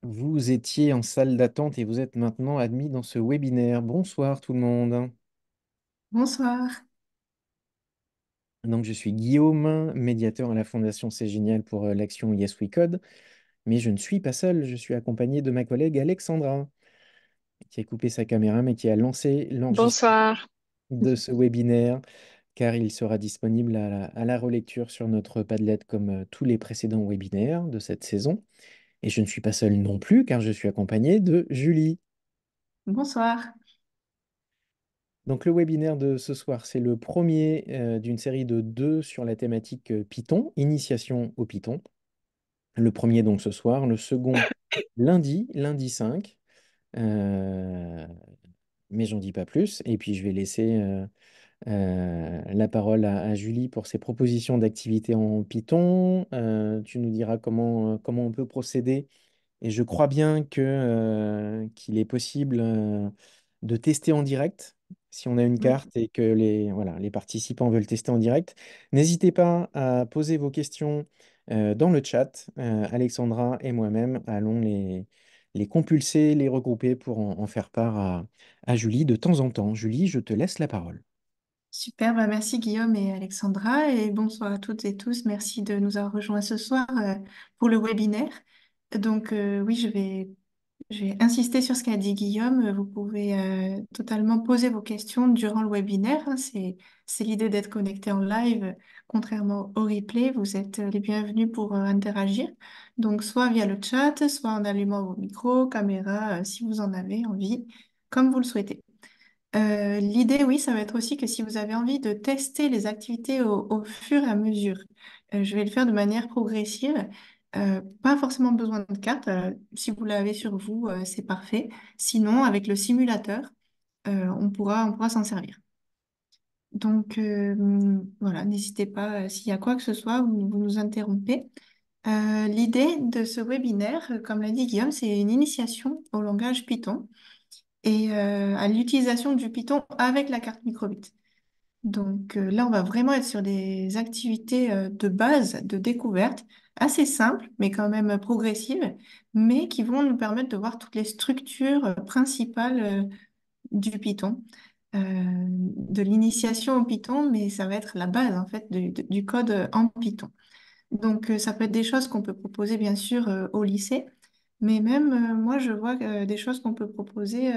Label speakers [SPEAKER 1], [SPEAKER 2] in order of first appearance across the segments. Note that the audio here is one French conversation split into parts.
[SPEAKER 1] Vous étiez en salle d'attente et vous êtes maintenant admis dans ce webinaire. Bonsoir tout le monde.
[SPEAKER 2] Bonsoir.
[SPEAKER 1] Donc je suis Guillaume, médiateur à la Fondation C'est Génial pour l'action Yes We Code. Mais je ne suis pas seul, je suis accompagné de ma collègue Alexandra, qui a coupé sa caméra mais qui a lancé l'enregistrement
[SPEAKER 3] Bonsoir.
[SPEAKER 1] de ce webinaire, car il sera disponible à la relecture sur notre Padlet comme tous les précédents webinaires de cette saison. Et je ne suis pas seul non plus, car je suis accompagné de Julie.
[SPEAKER 2] Bonsoir.
[SPEAKER 1] Donc le webinaire de ce soir, c'est le premier d'une série de deux sur la thématique Python, initiation au Python. Le premier donc ce soir, le second lundi 5. Euh, mais j'en dis pas plus. Et puis je vais laisser la parole à Julie pour ses propositions d'activités en Python. Tu nous diras comment on peut procéder. Et je crois bien qu'il est possible de tester en direct si on a une
[SPEAKER 2] Oui.
[SPEAKER 1] carte et que voilà, les participants veulent tester en direct. N'hésitez pas à poser vos questions dans le chat. Alexandra et moi-même allons les compulser, les regrouper pour en faire part à Julie de temps en temps. Julie, je te laisse la parole.
[SPEAKER 2] Super, merci Guillaume et Alexandra et bonsoir à toutes et tous. Merci de nous avoir rejoints ce soir pour le webinaire. Donc oui, je vais insister sur ce qu'a dit Guillaume. Vous pouvez totalement poser vos questions durant le webinaire, hein. C'est l'idée d'être connecté en live. Contrairement au replay, vous êtes les bienvenus pour interagir. Donc soit via le chat, soit en allumant vos micros, caméras, si vous en avez envie, comme vous le souhaitez. L'idée, oui, ça va être aussi que si vous avez envie de tester les activités au fur et à mesure, je vais le faire de manière progressive. Pas forcément besoin de carte. Si vous l'avez sur vous, c'est parfait. Sinon, avec le simulateur, on pourra s'en servir. Donc, voilà, n'hésitez pas, s'il y a quoi que ce soit, vous nous interrompez. L'idée de ce webinaire, comme l'a dit Guillaume, c'est une initiation au langage Python et à l'utilisation du Python avec la carte microbit. Donc là, on va vraiment être sur des activités de base, de découverte, assez simples, mais quand même progressives, mais qui vont nous permettre de voir toutes les structures principales du Python, de l'initiation au Python, mais ça va être la base en fait du code en Python. Donc ça peut être des choses qu'on peut proposer bien sûr au lycée, mais même moi, je vois des choses qu'on peut proposer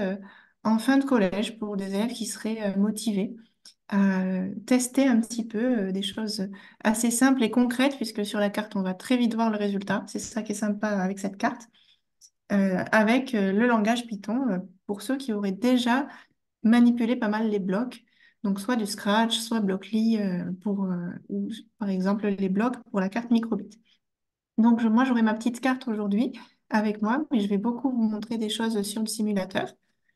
[SPEAKER 2] en fin de collège pour des élèves qui seraient motivés à tester un petit peu des choses assez simples et concrètes, puisque sur la carte, on va très vite voir le résultat. C'est ça qui est sympa avec cette carte, avec le langage Python, pour ceux qui auraient déjà manipulé pas mal les blocs. Donc, soit du Scratch, soit Blockly, ou par exemple les blocs pour la carte microbit. Donc, moi, j'aurai ma petite carte aujourd'hui avec moi, mais je vais beaucoup vous montrer des choses sur le simulateur.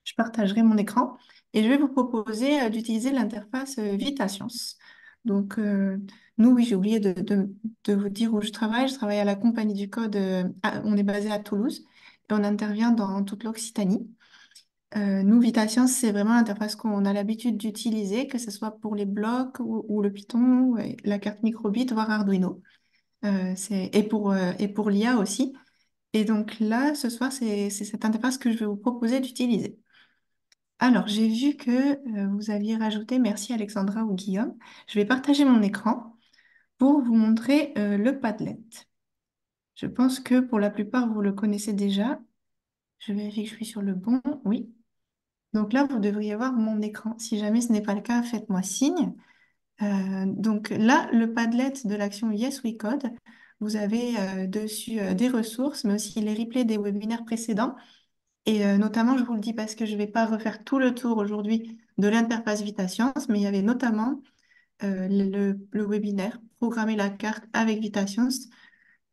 [SPEAKER 2] Je partagerai mon écran et je vais vous proposer d'utiliser l'interface VitaScience. Donc, nous, oui, j'ai oublié de vous dire où je travaille. Je travaille à la Compagnie du Code. On est basé à Toulouse et on intervient dans toute l'Occitanie. Nous, VitaScience, c'est vraiment l'interface qu'on a l'habitude d'utiliser, que ce soit pour les blocs ou le Python, la carte microbit, voire Arduino. Et pour l'IA aussi. Et donc là, ce soir, c'est cette interface que je vais vous proposer d'utiliser. Alors, j'ai vu que vous aviez rajouté, merci Alexandra ou Guillaume, je vais partager mon écran pour vous montrer le Padlet. Je pense que pour la plupart, vous le connaissez déjà. Je vérifie que je suis sur le bon. Oui. Donc là, vous devriez voir mon écran. Si jamais ce n'est pas le cas, faites-moi signe. Donc là, le Padlet de l'action Yes We Code, vous avez dessus des ressources, mais aussi les replays des webinaires précédents. Et notamment, je vous le dis parce que je ne vais pas refaire tout le tour aujourd'hui de l'interface VitaScience, mais il y avait notamment le webinaire Programmer la carte avec VitaScience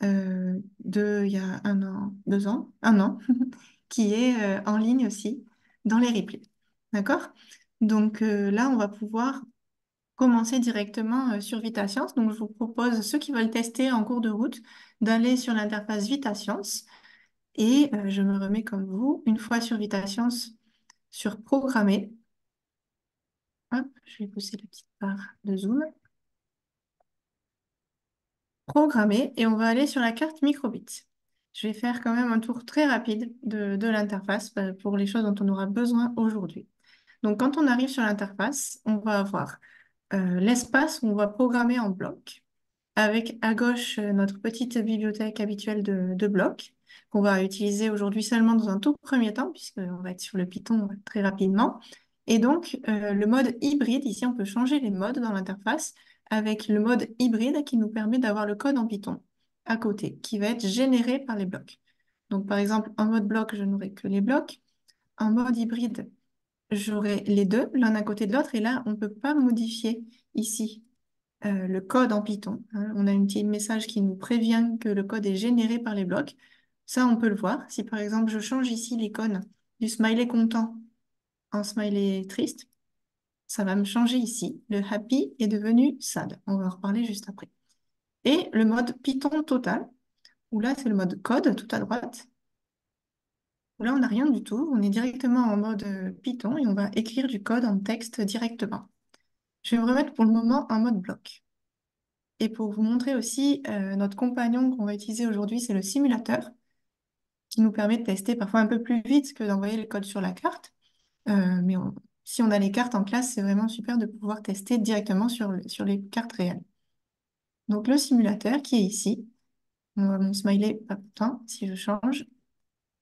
[SPEAKER 2] il y a un an, 2 ans, un an, qui est en ligne aussi dans les replays. D'accord? Donc là, on va pouvoir commencer directement sur VitaScience. Donc, je vous propose, ceux qui veulent tester en cours de route, d'aller sur l'interface VitaScience. Et je me remets comme vous, une fois sur VitaScience, sur Programmer. Hop, je vais pousser la petite barre de zoom. Programmer, et on va aller sur la carte microbit. je vais faire quand même un tour très rapide de l'interface pour les choses dont on aura besoin aujourd'hui. Donc, quand on arrive sur l'interface, on va avoir l'espace où on va programmer en bloc, avec à gauche notre petite bibliothèque habituelle de blocs, qu'on va utiliser aujourd'hui seulement dans un tout premier temps, puisqu'on va être sur le Python très rapidement. Et donc, le mode hybride, ici, on peut changer les modes dans l'interface, avec le mode hybride qui nous permet d'avoir le code en Python à côté, qui va être généré par les blocs. Donc, par exemple, en mode bloc, je n'aurai que les blocs. En mode hybride, j'aurai les deux, l'un à côté de l'autre, et là, on ne peut pas modifier ici le code en Python, hein. On a un petit message qui nous prévient que le code est généré par les blocs. Ça, on peut le voir. Si par exemple, je change ici l'icône du smiley content en smiley triste, ça va me changer ici. Le happy est devenu sad. On va en reparler juste après. Et le mode Python total, où là, c'est le mode code tout à droite. Où là, on n'a rien du tout. On est directement en mode Python et on va écrire du code en texte directement. Je vais me remettre pour le moment en mode bloc. Et pour vous montrer aussi, notre compagnon qu'on va utiliser aujourd'hui, c'est le simulateur, qui nous permet de tester parfois un peu plus vite que d'envoyer le code sur la carte. Mais si on a les cartes en classe, c'est vraiment super de pouvoir tester directement sur les cartes réelles. Donc le simulateur qui est ici, on voit mon smiley pas content, si je change,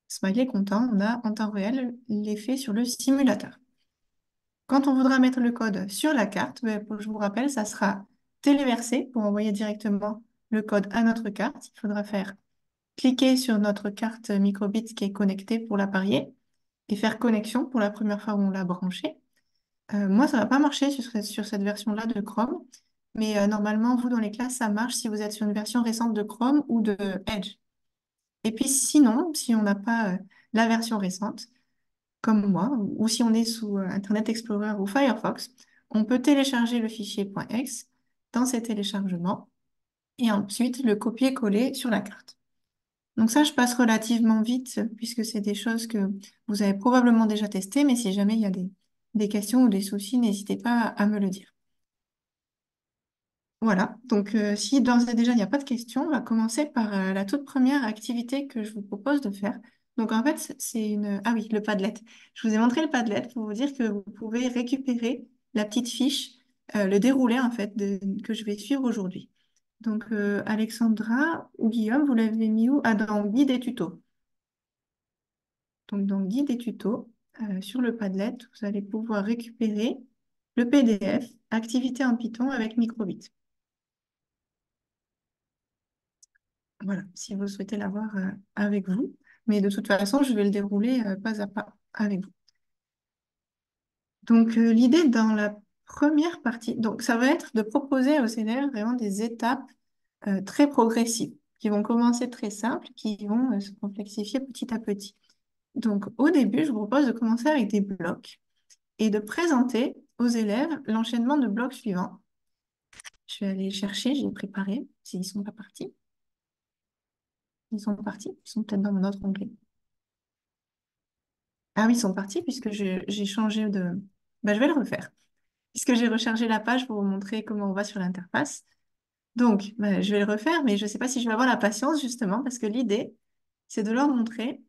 [SPEAKER 2] smiley content, on a en temps réel l'effet sur le simulateur. Quand on voudra mettre le code sur la carte, ben, je vous rappelle, ça sera téléversé pour envoyer directement le code à notre carte. Il faudra faire cliquer sur notre carte microbit qui est connectée pour l'appareiller et faire connexion pour la première fois où on l'a branché. Moi, ça ne va pas marcher sur cette version-là de Chrome, mais normalement, vous, dans les classes, ça marche si vous êtes sur une version récente de Chrome ou de Edge. Et puis sinon, si on n'a pas la version récente, comme moi, ou si on est sous Internet Explorer ou Firefox, on peut télécharger le fichier .exe dans ces téléchargements et ensuite le copier-coller sur la carte. Donc ça, je passe relativement vite puisque c'est des choses que vous avez probablement déjà testées, mais si jamais il y a des questions ou des soucis, n'hésitez pas à me le dire. Voilà, donc si d'ores et déjà il n'y a pas de questions, on va commencer par la toute première activité que je vous propose de faire. Donc en fait, c'est une... Ah oui, le Padlet. Je vous ai montré le Padlet pour vous dire que vous pouvez récupérer la petite fiche, le déroulé en fait que je vais suivre aujourd'hui. Donc Alexandra ou Guillaume, vous l'avez mis où? Ah, dans Guide et tutos. Donc dans Guide et tutos, sur le Padlet, vous allez pouvoir récupérer le PDF, activité en Python avec Microbit. Voilà, si vous souhaitez l'avoir avec vous. Mais de toute façon, je vais le dérouler pas à pas avec vous. Donc, l'idée dans la première partie, donc ça va être de proposer aux élèves vraiment des étapes très progressives, qui vont commencer très simples, qui vont se complexifier petit à petit. Donc, au début, je vous propose de commencer avec des blocs et de présenter aux élèves l'enchaînement de blocs suivants. Je vais aller chercher, j'ai préparé, s'ils ne sont pas partis. Ils sont partis, ils sont peut-être dans mon autre onglet. Ah oui, ils sont partis puisque j'ai changé de... Bah, je vais le refaire. Puisque j'ai rechargé la page pour vous montrer comment on va sur l'interface. Donc, bah, je vais le refaire, mais je ne sais pas si je vais avoir la patience justement parce que l'idée, c'est de leur montrer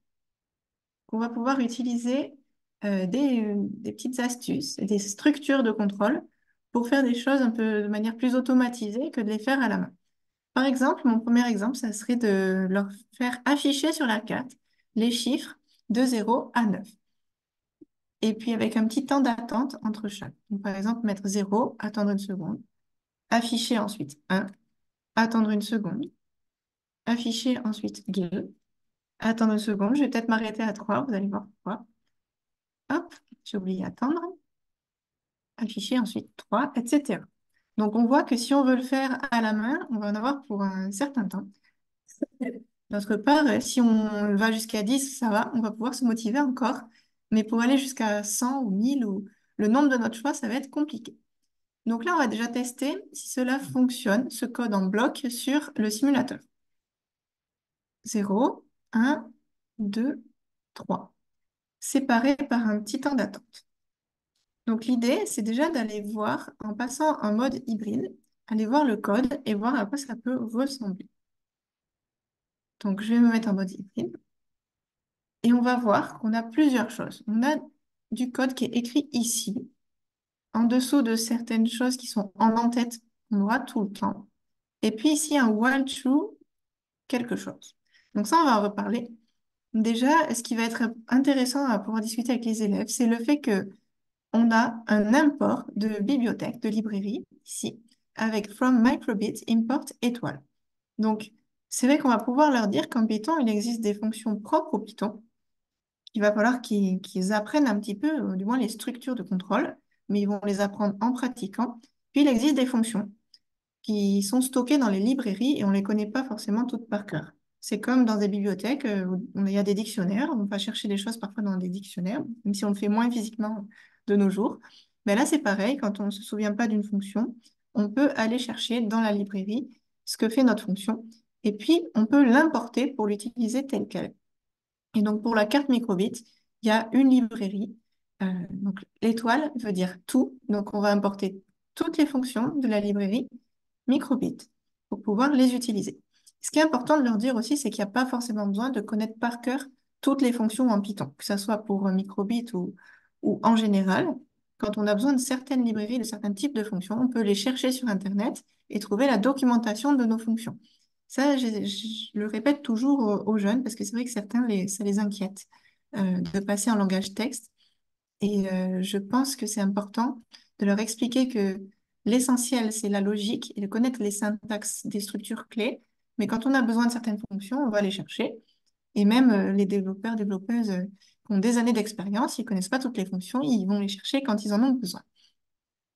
[SPEAKER 2] qu'on va pouvoir utiliser des petites astuces, des structures de contrôle pour faire des choses un peu de manière plus automatisée que de les faire à la main. Par exemple, mon premier exemple, ça serait de leur faire afficher sur la carte les chiffres de 0 à 9. Et puis avec un petit temps d'attente entre chaque. Donc, par exemple, mettre 0, attendre une seconde, afficher ensuite 1, attendre une seconde, afficher ensuite 2, attendre une seconde. Je vais peut-être m'arrêter à 3, vous allez voir pourquoi. Hop, j'ai oublié attendre, afficher ensuite 3, etc. Donc on voit que si on veut le faire à la main, on va en avoir pour un certain temps. D'autre part, si on va jusqu'à 10, ça va, on va pouvoir se motiver encore. Mais pour aller jusqu'à 100 ou 1000 ou le nombre de notre choix, ça va être compliqué. Donc là, on va déjà tester si cela fonctionne, ce code en bloc sur le simulateur. 0, 1, 2, 3. Séparés par un petit temps d'attente. Donc l'idée, c'est déjà d'aller voir, en passant en mode hybride, aller voir le code et voir à quoi ça peut ressembler. Donc, je vais me mettre en mode hybride et on va voir qu'on a plusieurs choses. On a du code qui est écrit ici, en dessous de certaines choses qui sont en en-tête, on aura tout le temps. Et puis ici, un while true, quelque chose. Donc ça, on va en reparler. Déjà, ce qui va être intéressant à pouvoir discuter avec les élèves, c'est le fait que on a un import de bibliothèque, de librairie, ici, avec from microbit import étoile. Donc, c'est vrai qu'on va pouvoir leur dire qu'en Python, il existe des fonctions propres au Python. Il va falloir qu'ils apprennent un petit peu, du moins les structures de contrôle, mais ils vont les apprendre en pratiquant. Puis, il existe des fonctions qui sont stockées dans les librairies et on ne les connaît pas forcément toutes par cœur. C'est comme dans des bibliothèques, où il y a des dictionnaires, on va chercher des choses parfois dans des dictionnaires, même si on le fait moins physiquement de nos jours. Mais là, c'est pareil, quand on ne se souvient pas d'une fonction, on peut aller chercher dans la librairie ce que fait notre fonction et puis on peut l'importer pour l'utiliser tel quel. Et donc, pour la carte microbit, il y a une librairie. Donc, l'étoile veut dire tout. Donc, on va importer toutes les fonctions de la librairie microbit pour pouvoir les utiliser. Ce qui est important de leur dire aussi, c'est qu'il n'y a pas forcément besoin de connaître par cœur toutes les fonctions en Python, que ce soit pour microbit ou en général. Quand on a besoin de certaines librairies, de certains types de fonctions, on peut les chercher sur Internet et trouver la documentation de nos fonctions. Ça, je le répète toujours aux jeunes parce que c'est vrai que certains, ça les inquiète de passer en langage texte. Et je pense que c'est important de leur expliquer que l'essentiel, c'est la logique et de connaître les syntaxes des structures clés. Mais quand on a besoin de certaines fonctions, on va les chercher. Et même les développeurs, développeuses qui ont des années d'expérience, ils ne connaissent pas toutes les fonctions, ils vont les chercher quand ils en ont besoin.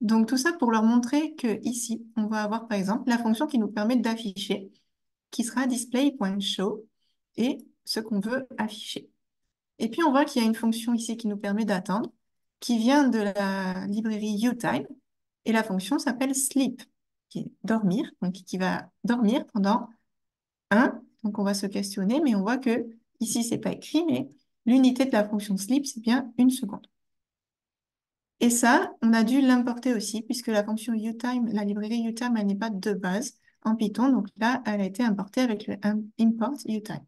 [SPEAKER 2] Donc tout ça pour leur montrer que ici, on va avoir par exemple la fonction qui nous permet d'afficher, qui sera display.show et ce qu'on veut afficher. Et puis, on voit qu'il y a une fonction ici qui nous permet d'attendre, qui vient de la librairie UTime. Et la fonction s'appelle sleep, qui est dormir, donc qui va dormir pendant un. Donc, on va se questionner, mais on voit que ici, c'est pas écrit, mais l'unité de la fonction sleep, c'est bien une seconde. Et ça, on a dû l'importer aussi, puisque la fonction UTime, la librairie UTime, elle n'est pas de base en Python. Donc là, elle a été importée avec le import UTime.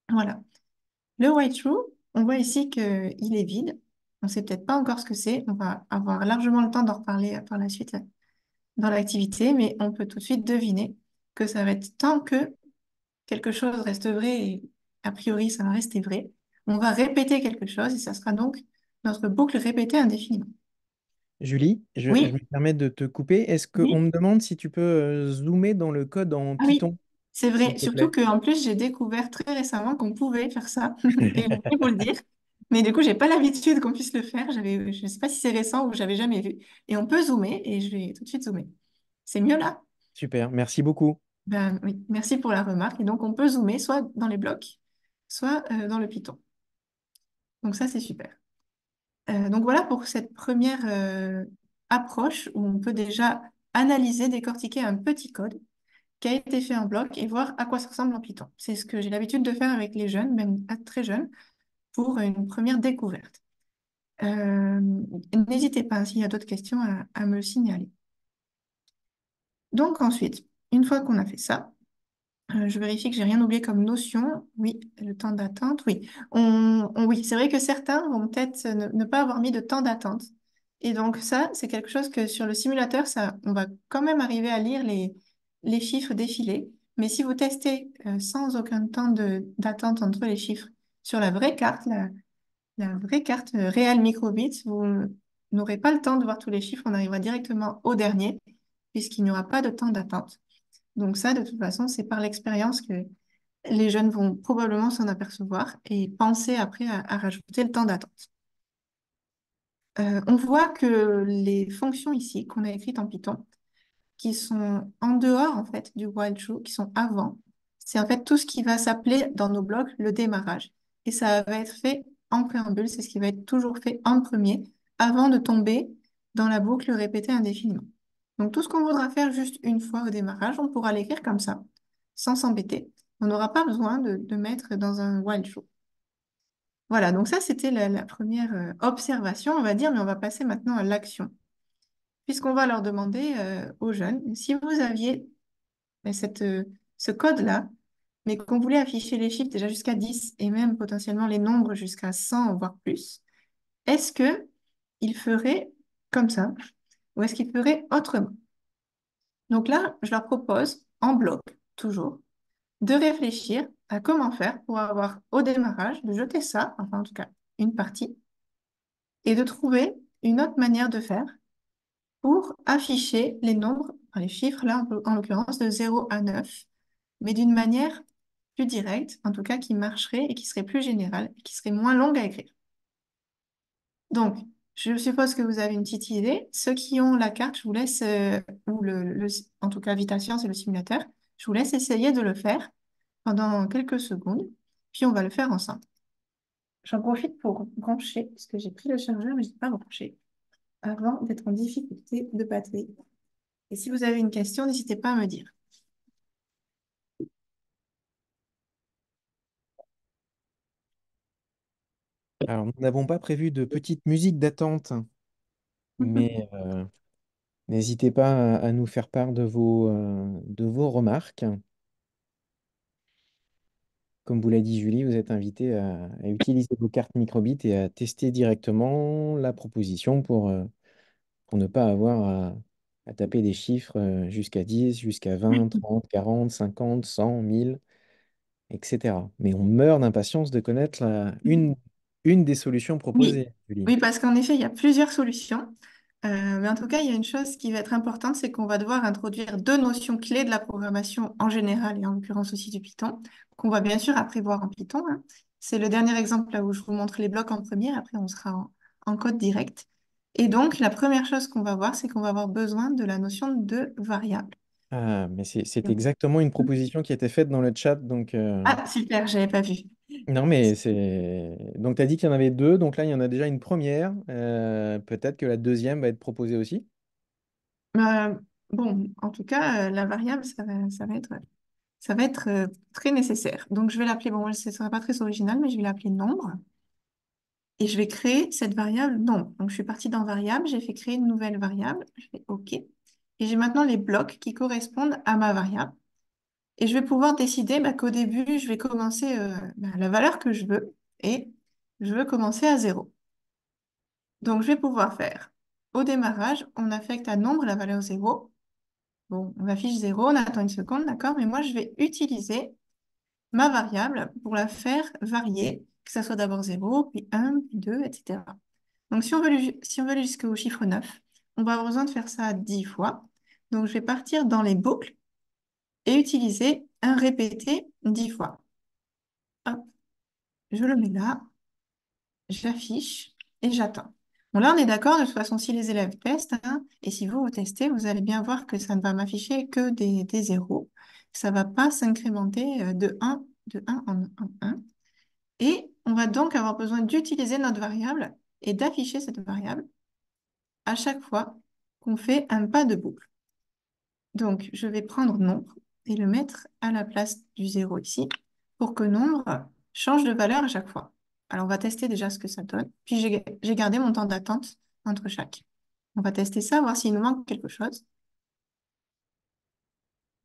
[SPEAKER 2] Voilà. Le white true, on voit ici qu'il est vide. On ne sait peut-être pas encore ce que c'est. On va avoir largement le temps d'en reparler par la suite dans l'activité, mais on peut tout de suite deviner que ça va être tant que quelque chose reste vrai, et a priori ça va rester vrai, on va répéter quelque chose et ça sera donc notre boucle répétée indéfiniment.
[SPEAKER 1] Julie, je me
[SPEAKER 2] Oui,
[SPEAKER 1] permets de te couper. Est-ce qu'on
[SPEAKER 2] oui.
[SPEAKER 1] me demande si tu peux zoomer dans le code en
[SPEAKER 2] Ah oui,
[SPEAKER 1] Python,
[SPEAKER 2] c'est
[SPEAKER 1] s'il
[SPEAKER 2] vrai.
[SPEAKER 1] te
[SPEAKER 2] Surtout
[SPEAKER 1] plaît?
[SPEAKER 2] qu'en plus, j'ai découvert très récemment qu'on pouvait faire ça. Et je voulais vous le dire. Mais du coup, j'ai pas l'habitude qu'on puisse le faire. Je ne sais pas si c'est récent ou j'avais jamais vu. Et on peut zoomer et je vais tout de suite zoomer. C'est mieux là?
[SPEAKER 1] Super, merci beaucoup.
[SPEAKER 2] Ben oui, merci pour la remarque. Et donc, on peut zoomer soit dans les blocs, soit dans le Python. Donc ça, c'est super. Donc voilà pour cette première approche où on peut déjà analyser, décortiquer un petit code qui a été fait en bloc et voir à quoi ça ressemble en Python. C'est ce que j'ai l'habitude de faire avec les jeunes, même très jeunes, pour une première découverte. Euh, N'hésitez pas, s'il y a d'autres questions, à me le signaler. Donc ensuite, une fois qu'on a fait ça, je vérifie que j'ai rien oublié comme notion. Oui, le temps d'attente. Oui, oui, c'est vrai que certains vont peut-être ne pas avoir mis de temps d'attente. Et donc ça, c'est quelque chose que sur le simulateur, ça, on va quand même arriver à lire les chiffres défiler. Mais si vous testez sans aucun temps d'attente entre les chiffres sur la vraie carte, la vraie carte réelle microbit, vous n'aurez pas le temps de voir tous les chiffres. On arrivera directement au dernier, puisqu'il n'y aura pas de temps d'attente. Donc ça, de toute façon, c'est par l'expérience que les jeunes vont probablement s'en apercevoir et penser après à rajouter le temps d'attente. On voit que les fonctions ici qu'on a écrites en Python, qui sont en dehors en fait du while true, qui sont avant, c'est en fait tout ce qui va s'appeler dans nos blocs le démarrage. Et ça va être fait en préambule, c'est ce qui va être toujours fait en premier, avant de tomber dans la boucle répétée indéfiniment. Donc tout ce qu'on voudra faire juste une fois au démarrage, on pourra l'écrire comme ça, sans s'embêter. On n'aura pas besoin de mettre dans un while true. Voilà, donc ça c'était la première observation, on va dire, mais on va passer maintenant à l'action puisqu'on va leur demander aux jeunes si vous aviez ce code-là mais qu'on voulait afficher les chiffres déjà jusqu'à 10 et même potentiellement les nombres jusqu'à 100 voire plus, est-ce que il ferait comme ça ou est-ce qu'il ferait autrement? Donc là, je leur propose, en bloc, toujours, de réfléchir à comment faire pour avoir au démarrage, de jeter ça, enfin en tout cas une partie, et de trouver une autre manière de faire pour afficher les nombres, enfin, les chiffres, là en l'occurrence de 0 à 9, mais d'une manière plus directe, en tout cas qui marcherait et qui serait plus générale, et qui serait moins longue à écrire. Donc, je suppose que vous avez une petite idée. Ceux qui ont la carte, je vous laisse, ou en tout cas VitaScience et le simulateur, je vous laisse essayer de le faire pendant quelques secondes, puis on va le faire ensemble. J'en profite pour brancher, parce que j'ai pris le chargeur, mais je n'ai pas branché, avant d'être en difficulté de batterie. Et si vous avez une question, n'hésitez pas à me dire.
[SPEAKER 1] Alors, nous n'avons pas prévu de petite musique d'attente, mais n'hésitez pas à nous faire part de vos remarques. Comme vous l'a dit Julie, vous êtes invité à utiliser vos cartes microbit et à tester directement la proposition pour ne pas avoir à taper des chiffres jusqu'à 10, jusqu'à 20, 30, 40, 50, 100, 1000, etc. Mais on meurt d'impatience de connaître une des solutions
[SPEAKER 2] Oui,
[SPEAKER 1] proposées, Julie.
[SPEAKER 2] oui, parce qu'en effet, il y a plusieurs solutions. Mais en tout cas, il y a une chose qui va être importante, c'est qu'on va devoir introduire deux notions clés de la programmation en général et en l'occurrence aussi du Python, qu'on va bien sûr après voir en Python, hein. C'est le dernier exemple là où je vous montre les blocs en premier, après on sera en code direct. Et donc, la première chose qu'on va voir, c'est qu'on va avoir besoin de la notion de variable.
[SPEAKER 1] Ah, mais c'est exactement une proposition qui a été faite dans le chat. Donc,
[SPEAKER 2] Ah, super, j'avais pas vu.
[SPEAKER 1] non, mais c'est. Donc, tu as dit qu'il y en avait deux. Donc là, il y en a déjà une première. Peut-être que la deuxième va être proposée aussi.
[SPEAKER 2] Euh, bon, en tout cas, la variable, ça va être très nécessaire. Donc, je vais l'appeler, bon, ce ne sera pas très original, mais je vais l'appeler nombre. Et je vais créer cette variable nombre. Donc, je suis partie dans variable, j'ai fait créer une nouvelle variable. Je fais OK. Et j'ai maintenant les blocs qui correspondent à ma variable. Et je vais pouvoir décider qu'au début, je vais commencer la valeur que je veux. Et je veux commencer à 0. Donc, je vais pouvoir faire, au démarrage, on affecte à nombre la valeur 0. Bon, on affiche 0, on attend une seconde, d'accord? Mais moi, je vais utiliser ma variable pour la faire varier, que ça soit d'abord 0, puis 1, puis 2, etc. Donc, si on veut aller jusqu'au chiffre 9, on va avoir besoin de faire ça 10 fois. Donc, je vais partir dans les boucles et utiliser un répété 10 fois. Hop, je le mets là, j'affiche et j'attends. Bon, là, on est d'accord, de toute façon, si les élèves testent, hein, et si vous testez, vous allez bien voir que ça ne va m'afficher que des zéros. Ça ne va pas s'incrémenter de un en 1. Et on va donc avoir besoin d'utiliser notre variable et d'afficher cette variable à chaque fois qu'on fait un pas de boucle. Donc, je vais prendre nombre et le mettre à la place du 0 ici pour que nombre change de valeur à chaque fois. Alors, on va tester déjà ce que ça donne. Puis, j'ai gardé mon temps d'attente entre chaque. On va tester ça, voir s'il nous manque quelque chose.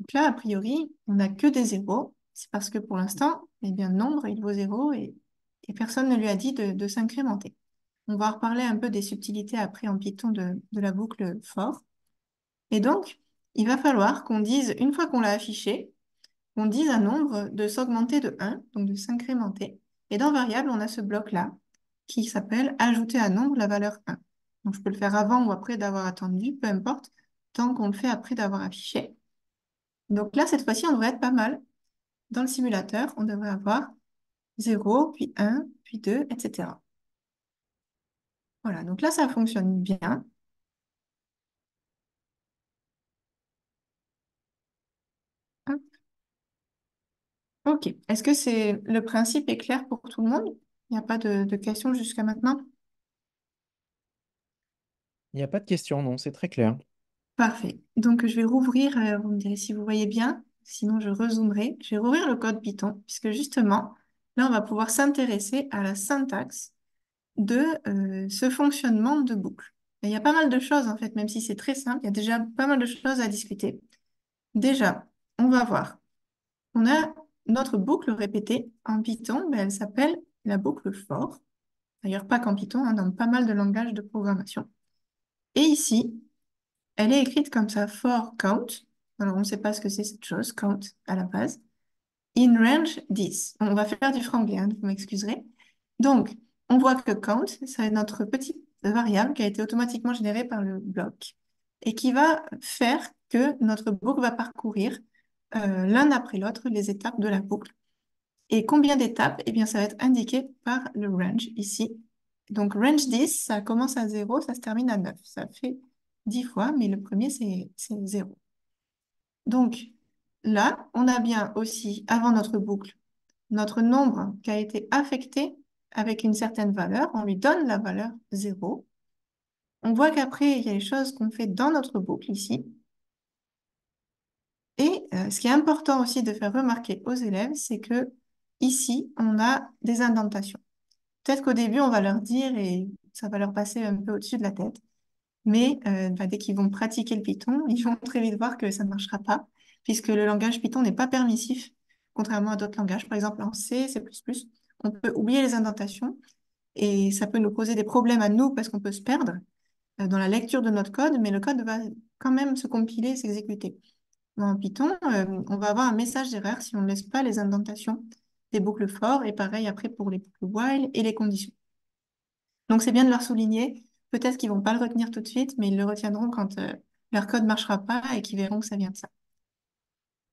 [SPEAKER 2] Donc là, a priori, on n'a que des zéros. C'est parce que pour l'instant, eh bien, nombre, il vaut 0 et personne ne lui a dit de s'incrémenter. On va reparler un peu des subtilités après en Python de la boucle for. Et donc, il va falloir qu'on dise, une fois qu'on l'a affiché, qu'on dise un nombre de s'augmenter de 1, donc de s'incrémenter. Et dans variable, on a ce bloc-là qui s'appelle ajouter à nombre la valeur 1. Donc, je peux le faire avant ou après d'avoir attendu, peu importe, tant qu'on le fait après d'avoir affiché. Donc là, cette fois-ci, on devrait être pas mal. Dans le simulateur, on devrait avoir 0, puis 1, puis 2, etc. Voilà, donc là, ça fonctionne bien. Hop. OK. Est-ce que le principe est clair pour tout le monde? Il n'y a pas de questions jusqu'à maintenant?
[SPEAKER 1] Il n'y a pas de question, non, c'est très clair.
[SPEAKER 2] Parfait. Donc, je vais rouvrir, vous me direz si vous voyez bien, sinon je rezoomerai. Je vais rouvrir le code Python, puisque justement, là, on va pouvoir s'intéresser à la syntaxe de ce fonctionnement de boucle. Et il y a pas mal de choses, en fait, même si c'est très simple, il y a déjà pas mal de choses à discuter. Déjà, on va voir. On a notre boucle répétée en Python, ben, elle s'appelle la boucle for. D'ailleurs, pas qu'en Python, hein, dans pas mal de langages de programmation. Et ici, elle est écrite comme ça, for count. Alors, on ne sait pas ce que c'est cette chose, count à la base. In range 10. On va faire du franglais, hein, vous m'excuserez. Donc, on voit que count, c'est notre petite variable qui a été automatiquement générée par le bloc et qui va faire que notre boucle va parcourir l'un après l'autre les étapes de la boucle. Et combien d'étapes? Eh bien, ça va être indiqué par le range ici. Donc, range 10, ça commence à 0, ça se termine à 9. Ça fait 10 fois, mais le premier, c'est 0. Donc, là, on a bien aussi, avant notre boucle, notre nombre qui a été affecté avec une certaine valeur. On lui donne la valeur 0. On voit qu'après, il y a les choses qu'on fait dans notre boucle ici. Et ce qui est important aussi de faire remarquer aux élèves, c'est que ici, on a des indentations. Peut-être qu'au début, on va leur dire et ça va leur passer un peu au-dessus de la tête. Mais bah, dès qu'ils vont pratiquer le Python, ils vont très vite voir que ça ne marchera pas, puisque le langage Python n'est pas permissif, contrairement à d'autres langages. Par exemple, en C, C++, on peut oublier les indentations et ça peut nous poser des problèmes à nous parce qu'on peut se perdre dans la lecture de notre code, mais le code va quand même se compiler et s'exécuter. En Python, on va avoir un message d'erreur si on ne laisse pas les indentations des boucles for, et pareil après pour les boucles while et les conditions. Donc c'est bien de leur souligner. Peut-être qu'ils vont pas le retenir tout de suite, mais ils le retiendront quand leur code marchera pas et qu'ils verront que ça vient de ça.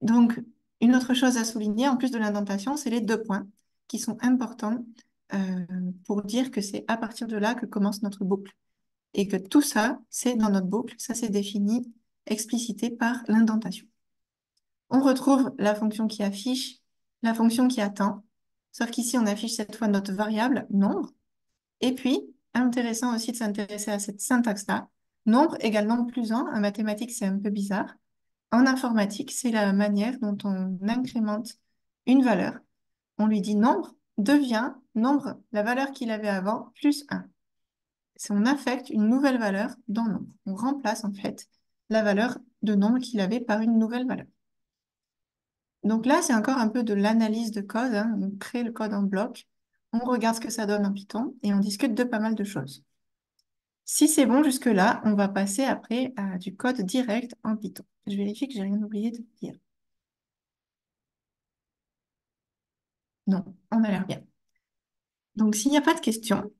[SPEAKER 2] Donc, une autre chose à souligner, en plus de l'indentation, c'est les deux points qui sont importants euh, pour dire que c'est à partir de là que commence notre boucle. Et que tout ça, c'est dans notre boucle, ça c'est défini, explicité par l'indentation. On retrouve la fonction qui affiche, la fonction qui attend, sauf qu'ici on affiche cette fois notre variable nombre. Et puis, intéressant aussi de s'intéresser à cette syntaxe-là. Nombre égale nombre plus 1. En mathématiques, c'est un peu bizarre. En informatique, c'est la manière dont on incrémente une valeur. On lui dit nombre devient nombre, la valeur qu'il avait avant, plus 1. Si on affecte une nouvelle valeur dans nombre. On remplace en fait la valeur de nombre qu'il avait par une nouvelle valeur. Donc là, c'est encore un peu de l'analyse de code, hein. On crée le code en bloc, on regarde ce que ça donne en Python et on discute de pas mal de choses. Si c'est bon jusque-là, on va passer après à du code direct en Python. Je vérifie que j'ai rien oublié de dire. Non, on a l'air bien. Donc, s'il n'y a pas de questions,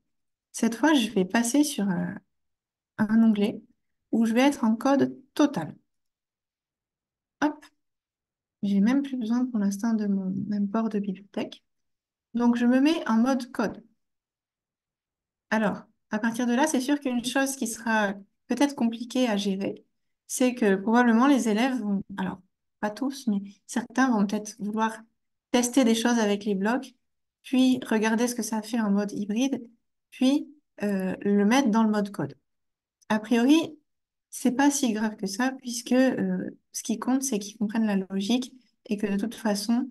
[SPEAKER 2] cette fois, je vais passer sur un onglet où je vais être en code total. Hop, j'ai même plus besoin pour l'instant de mon import de bibliothèque. Donc, je me mets en mode code. Alors, à partir de là, c'est sûr qu'une chose qui sera peut-être compliquée à gérer, c'est que probablement les élèves vont, alors pas tous, mais certains vont peut-être vouloir tester des choses avec les blocs, puis regarder ce que ça fait en mode hybride, puis le mettre dans le mode code. A priori, c'est pas si grave que ça, puisque ce qui compte, c'est qu'ils comprennent la logique et que de toute façon,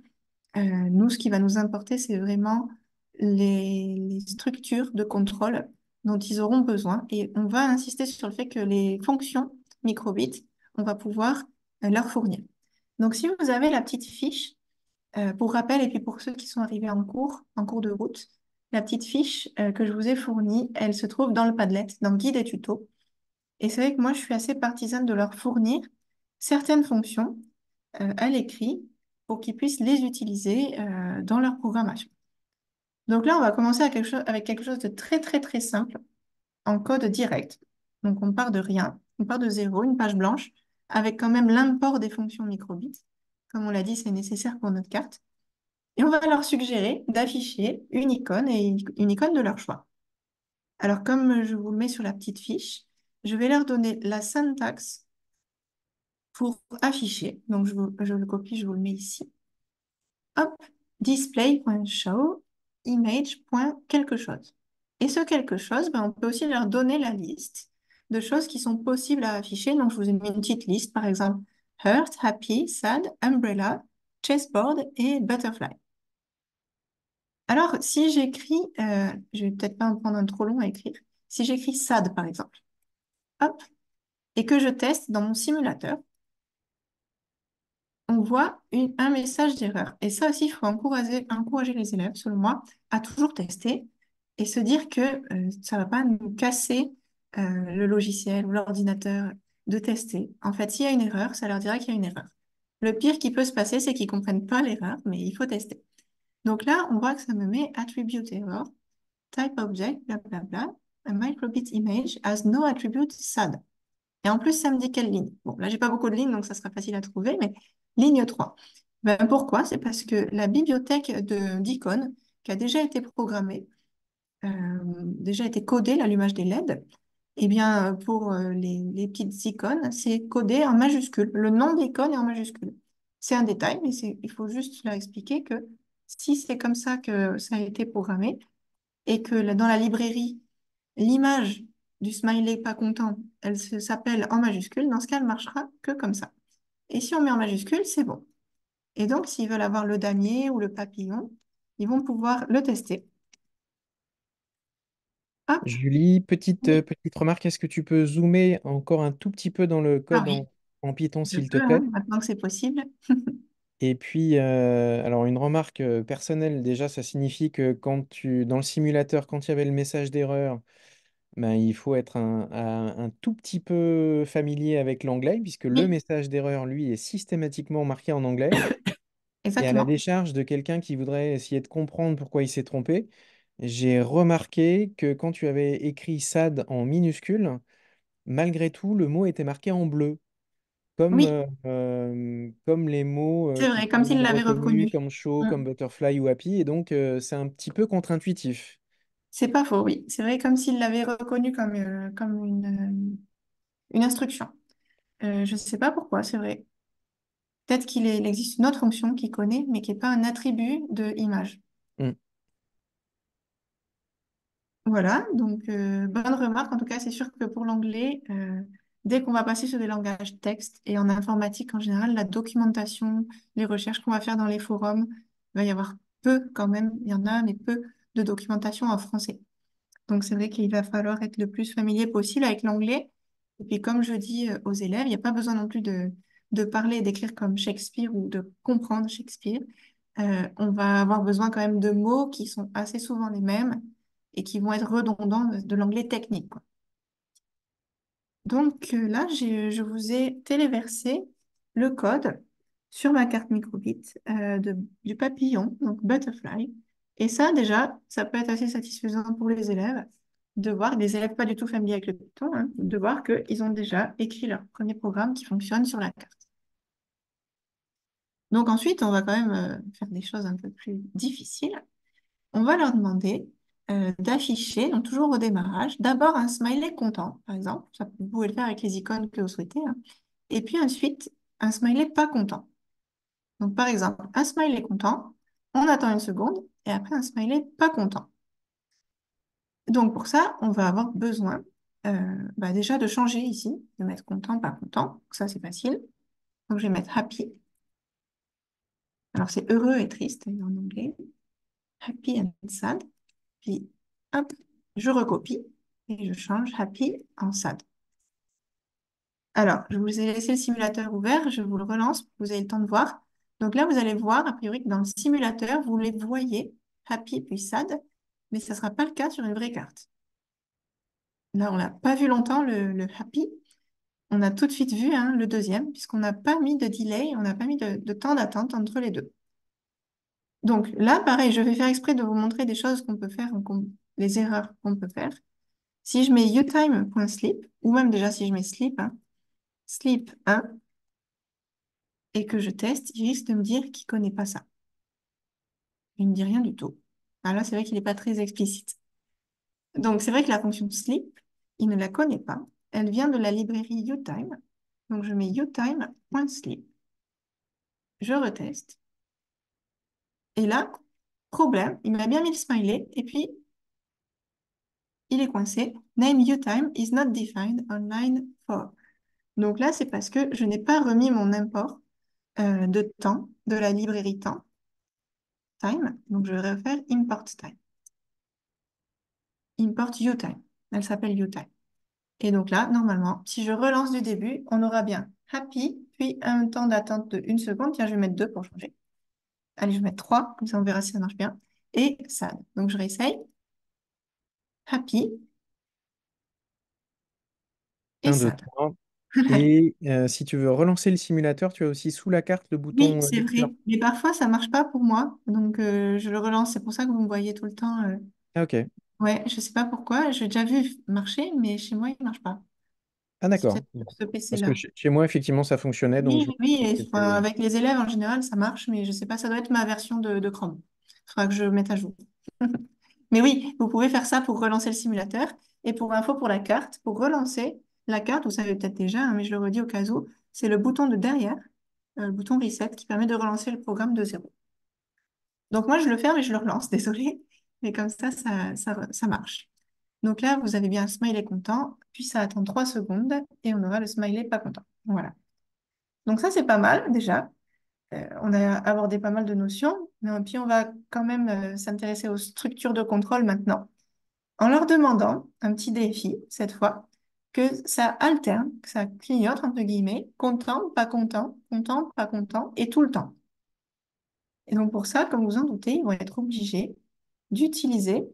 [SPEAKER 2] nous, ce qui va nous importer, c'est vraiment les structures de contrôle dont ils auront besoin. Et on va insister sur le fait que les fonctions microbits, on va pouvoir leur fournir. Donc, si vous avez la petite fiche, pour rappel, et puis pour ceux qui sont arrivés en cours de route, la petite fiche que je vous ai fournie, elle se trouve dans le Padlet, dans Guide et tuto. Et c'est vrai que moi, je suis assez partisane de leur fournir certaines fonctions à l'écrit pour qu'ils puissent les utiliser dans leur programmation. Donc là, on va commencer avec quelque chose de très, très, très simple en code direct. Donc on part de rien, on part de zéro, une page blanche, avec quand même l'import des fonctions microbits. Comme on l'a dit, c'est nécessaire pour notre carte. Et on va leur suggérer d'afficher une icône et une icône de leur choix. Alors comme je vous le mets sur la petite fiche, je vais leur donner la syntaxe pour afficher. Donc je le copie, je vous le mets ici. Hop, display.show image.quelque chose. Et ce quelque chose, ben, on peut aussi leur donner la liste de choses qui sont possibles à afficher. Donc, je vous ai mis une petite liste, par exemple, hurt, happy, sad, umbrella, chessboard et butterfly. Alors, si j'écris, je vais peut-être pas en prendre un trop long à écrire, si j'écris sad, par exemple, hop, et que je teste dans mon simulateur, on voit un message d'erreur. Et ça aussi, il faut encourager les élèves, selon moi, à toujours tester et se dire que ça ne va pas nous casser le logiciel ou l'ordinateur de tester. En fait, s'il y a une erreur, ça leur dira qu'il y a une erreur. Le pire qui peut se passer, c'est qu'ils ne comprennent pas l'erreur, mais il faut tester. Donc là, on voit que ça me met attribute error, type object, blablabla, a microbit image has no attribute SAD. Et en plus, ça me dit quelle ligne. Bon, là, j'ai pas beaucoup de lignes, donc ça sera facile à trouver, mais ligne 3. Ben, pourquoi? C'est parce que la bibliothèque d'icônes, qui a déjà été programmée, déjà été codée, l'allumage des LED, eh bien, pour les petites icônes, c'est codé en majuscule. Le nom de l'icône est en majuscule. C'est un détail, mais il faut juste leur expliquer que si c'est comme ça que ça a été programmé, et que dans la librairie, l'image du smiley pas content, s'appelle en majuscule, dans ce cas, elle marchera que comme ça. Et si on met en majuscule, c'est bon. Et donc, s'ils veulent avoir le damier ou le papillon, ils vont pouvoir le tester. Hop,
[SPEAKER 1] Julie,
[SPEAKER 2] oui.
[SPEAKER 1] petite remarque, est-ce que tu peux zoomer encore un tout petit peu dans le
[SPEAKER 2] Ah
[SPEAKER 1] code
[SPEAKER 2] oui,
[SPEAKER 1] en Python,
[SPEAKER 2] je
[SPEAKER 1] s'il te
[SPEAKER 2] peux, hein,
[SPEAKER 1] plaît?
[SPEAKER 2] maintenant que c'est possible.
[SPEAKER 1] Et puis, alors une remarque personnelle, déjà, ça signifie que dans le simulateur, quand il y avait le message d'erreur, ben, il faut être un tout petit peu familier avec l'anglais, puisque le
[SPEAKER 2] Oui,
[SPEAKER 1] message d'erreur, lui, est systématiquement marqué en anglais. Et à la
[SPEAKER 2] exactement.
[SPEAKER 1] décharge de quelqu'un qui voudrait essayer de comprendre pourquoi il s'est trompé, j'ai remarqué que quand tu avais écrit SAD en minuscule, malgré tout, le mot était marqué en bleu,
[SPEAKER 2] Oui,
[SPEAKER 1] comme les mots
[SPEAKER 2] c'est
[SPEAKER 1] qui
[SPEAKER 2] vrai, comme
[SPEAKER 1] peuvent
[SPEAKER 2] s'il
[SPEAKER 1] être
[SPEAKER 2] l'avait
[SPEAKER 1] reconnus
[SPEAKER 2] reconnu.
[SPEAKER 1] comme show,
[SPEAKER 2] Mm.
[SPEAKER 1] comme butterfly ou happy, et donc c'est un petit peu contre-intuitif.
[SPEAKER 2] C'est pas faux, oui. C'est vrai, comme s'il l'avait reconnu comme une instruction. Je ne sais pas pourquoi, c'est vrai. Peut-être il existe une autre fonction qu'il connaît, mais qui n'est pas un attribut de image.
[SPEAKER 1] Mm.
[SPEAKER 2] Voilà, donc bonne remarque. En tout cas, c'est sûr que pour l'anglais, dès qu'on va passer sur des langages texte et en informatique en général, la documentation, les recherches qu'on va faire dans les forums, il va y avoir peu quand même, il y en a, mais peu de documentation en français. Donc c'est vrai qu'il va falloir être le plus familier possible avec l'anglais. Et puis comme je dis aux élèves, il n'y a pas besoin non plus de parler et d'écrire comme Shakespeare ou de comprendre Shakespeare. On va avoir besoin quand même de mots qui sont assez souvent les mêmes et qui vont être redondants de l'anglais technique, quoi. Donc là, je vous ai téléversé le code sur ma carte microbit du papillon, donc butterfly. Et ça, déjà, ça peut être assez satisfaisant pour les élèves de voir, des élèves pas du tout familiers avec le Python, hein, de voir qu'ils ont déjà écrit leur premier programme qui fonctionne sur la carte. Donc ensuite, on va quand même faire des choses un peu plus difficiles. On va leur demander d'afficher, donc toujours au démarrage, d'abord un smiley content, par exemple. Ça, vous pouvez le faire avec les icônes que vous souhaitez, hein. Et puis ensuite, un smiley pas content. Donc par exemple, un smiley content, on attend une seconde, et après un smiley pas content. Donc pour ça, on va avoir besoin déjà de changer ici, de mettre content, pas content. Donc, ça, c'est facile. Donc je vais mettre happy. Alors c'est heureux et triste en anglais. Happy and sad. Puis hop, je recopie et je change happy en sad. Alors, je vous ai laissé le simulateur ouvert, je vous le relance pour que vous ayez le temps de voir. Donc là, vous allez voir, a priori, que dans le simulateur, vous les voyez, happy puis sad, mais ça ne sera pas le cas sur une vraie carte. Là, on l'a pas vu longtemps, le happy. On a tout de suite vu hein, le deuxième, puisqu'on n'a pas mis de delay, on n'a pas mis de temps d'attente entre les deux. Donc là, pareil, je vais faire exprès de vous montrer des choses qu'on peut faire, les erreurs qu'on peut faire. Si je mets utime.sleep, ou même déjà si je mets sleep, hein, sleep 1, et que je teste, il risque de me dire qu'il ne connaît pas ça. Il ne me dit rien du tout. Ah là, c'est vrai qu'il n'est pas très explicite. Donc, c'est vrai que la fonction sleep, il ne la connaît pas. Elle vient de la librairie utime. Donc, je mets utime.sleep. Je reteste. Et là, problème, il m'a bien mis le smiley, et puis il est coincé. Name utime is not defined on line 4. Donc là, c'est parce que je n'ai pas remis mon import de temps de la librairie temps, time. Donc, je vais refaire import time. Import utime. Elle s'appelle utime. Et donc là, normalement, si je relance du début, on aura bien happy, puis un temps d'attente de 1 seconde. Tiens, je vais mettre 2 pour changer. Allez, je vais mettre 3, comme ça on verra si ça marche bien. Et sad. Donc je réessaye. Happy et
[SPEAKER 1] Un, 2,
[SPEAKER 2] sad.
[SPEAKER 1] 3. Et si tu veux relancer le simulateur, tu as aussi sous la carte le
[SPEAKER 2] Oui,
[SPEAKER 1] bouton
[SPEAKER 2] c'est
[SPEAKER 1] lecture.
[SPEAKER 2] vrai. Mais parfois, ça marche pas pour moi. Donc je le relance. C'est pour ça que vous me voyez tout le temps.
[SPEAKER 1] Ah, ok.
[SPEAKER 2] Ouais, je sais pas pourquoi. J'ai déjà vu marcher, mais chez moi, il marche pas.
[SPEAKER 1] Ah,
[SPEAKER 2] C'est
[SPEAKER 1] d'accord.
[SPEAKER 2] peut-être
[SPEAKER 1] Bon.
[SPEAKER 2] sur ce
[SPEAKER 1] Parce que
[SPEAKER 2] PC-là.
[SPEAKER 1] chez moi, effectivement, ça fonctionnait, donc je
[SPEAKER 2] Oui,
[SPEAKER 1] me
[SPEAKER 2] oui,
[SPEAKER 1] suis dit
[SPEAKER 2] et,
[SPEAKER 1] que
[SPEAKER 2] enfin,
[SPEAKER 1] c'était.
[SPEAKER 2] avec les élèves en général, ça marche, mais je sais pas, ça doit être ma version de Chrome. Il faudra que je mette à jour. Mais oui, vous pouvez faire ça pour relancer le simulateur. Et pour info pour la carte, pour relancer la carte, vous savez peut-être déjà, hein, mais je le redis au cas où, c'est le bouton de derrière, le bouton Reset, qui permet de relancer le programme de zéro. Donc moi, je le fais, mais je le relance, désolé. Mais comme ça marche. Donc là, vous avez bien le smiley content, puis ça attend 3 secondes et on aura le smiley pas content. Voilà. Donc ça, c'est pas mal déjà. On a abordé pas mal de notions, mais puis on va quand même s'intéresser aux structures de contrôle maintenant, en leur demandant un petit défi, cette fois, que ça alterne, que ça clignote, entre guillemets, content, pas content, et tout le temps. Et donc pour ça, comme vous en doutez, ils vont être obligés d'utiliser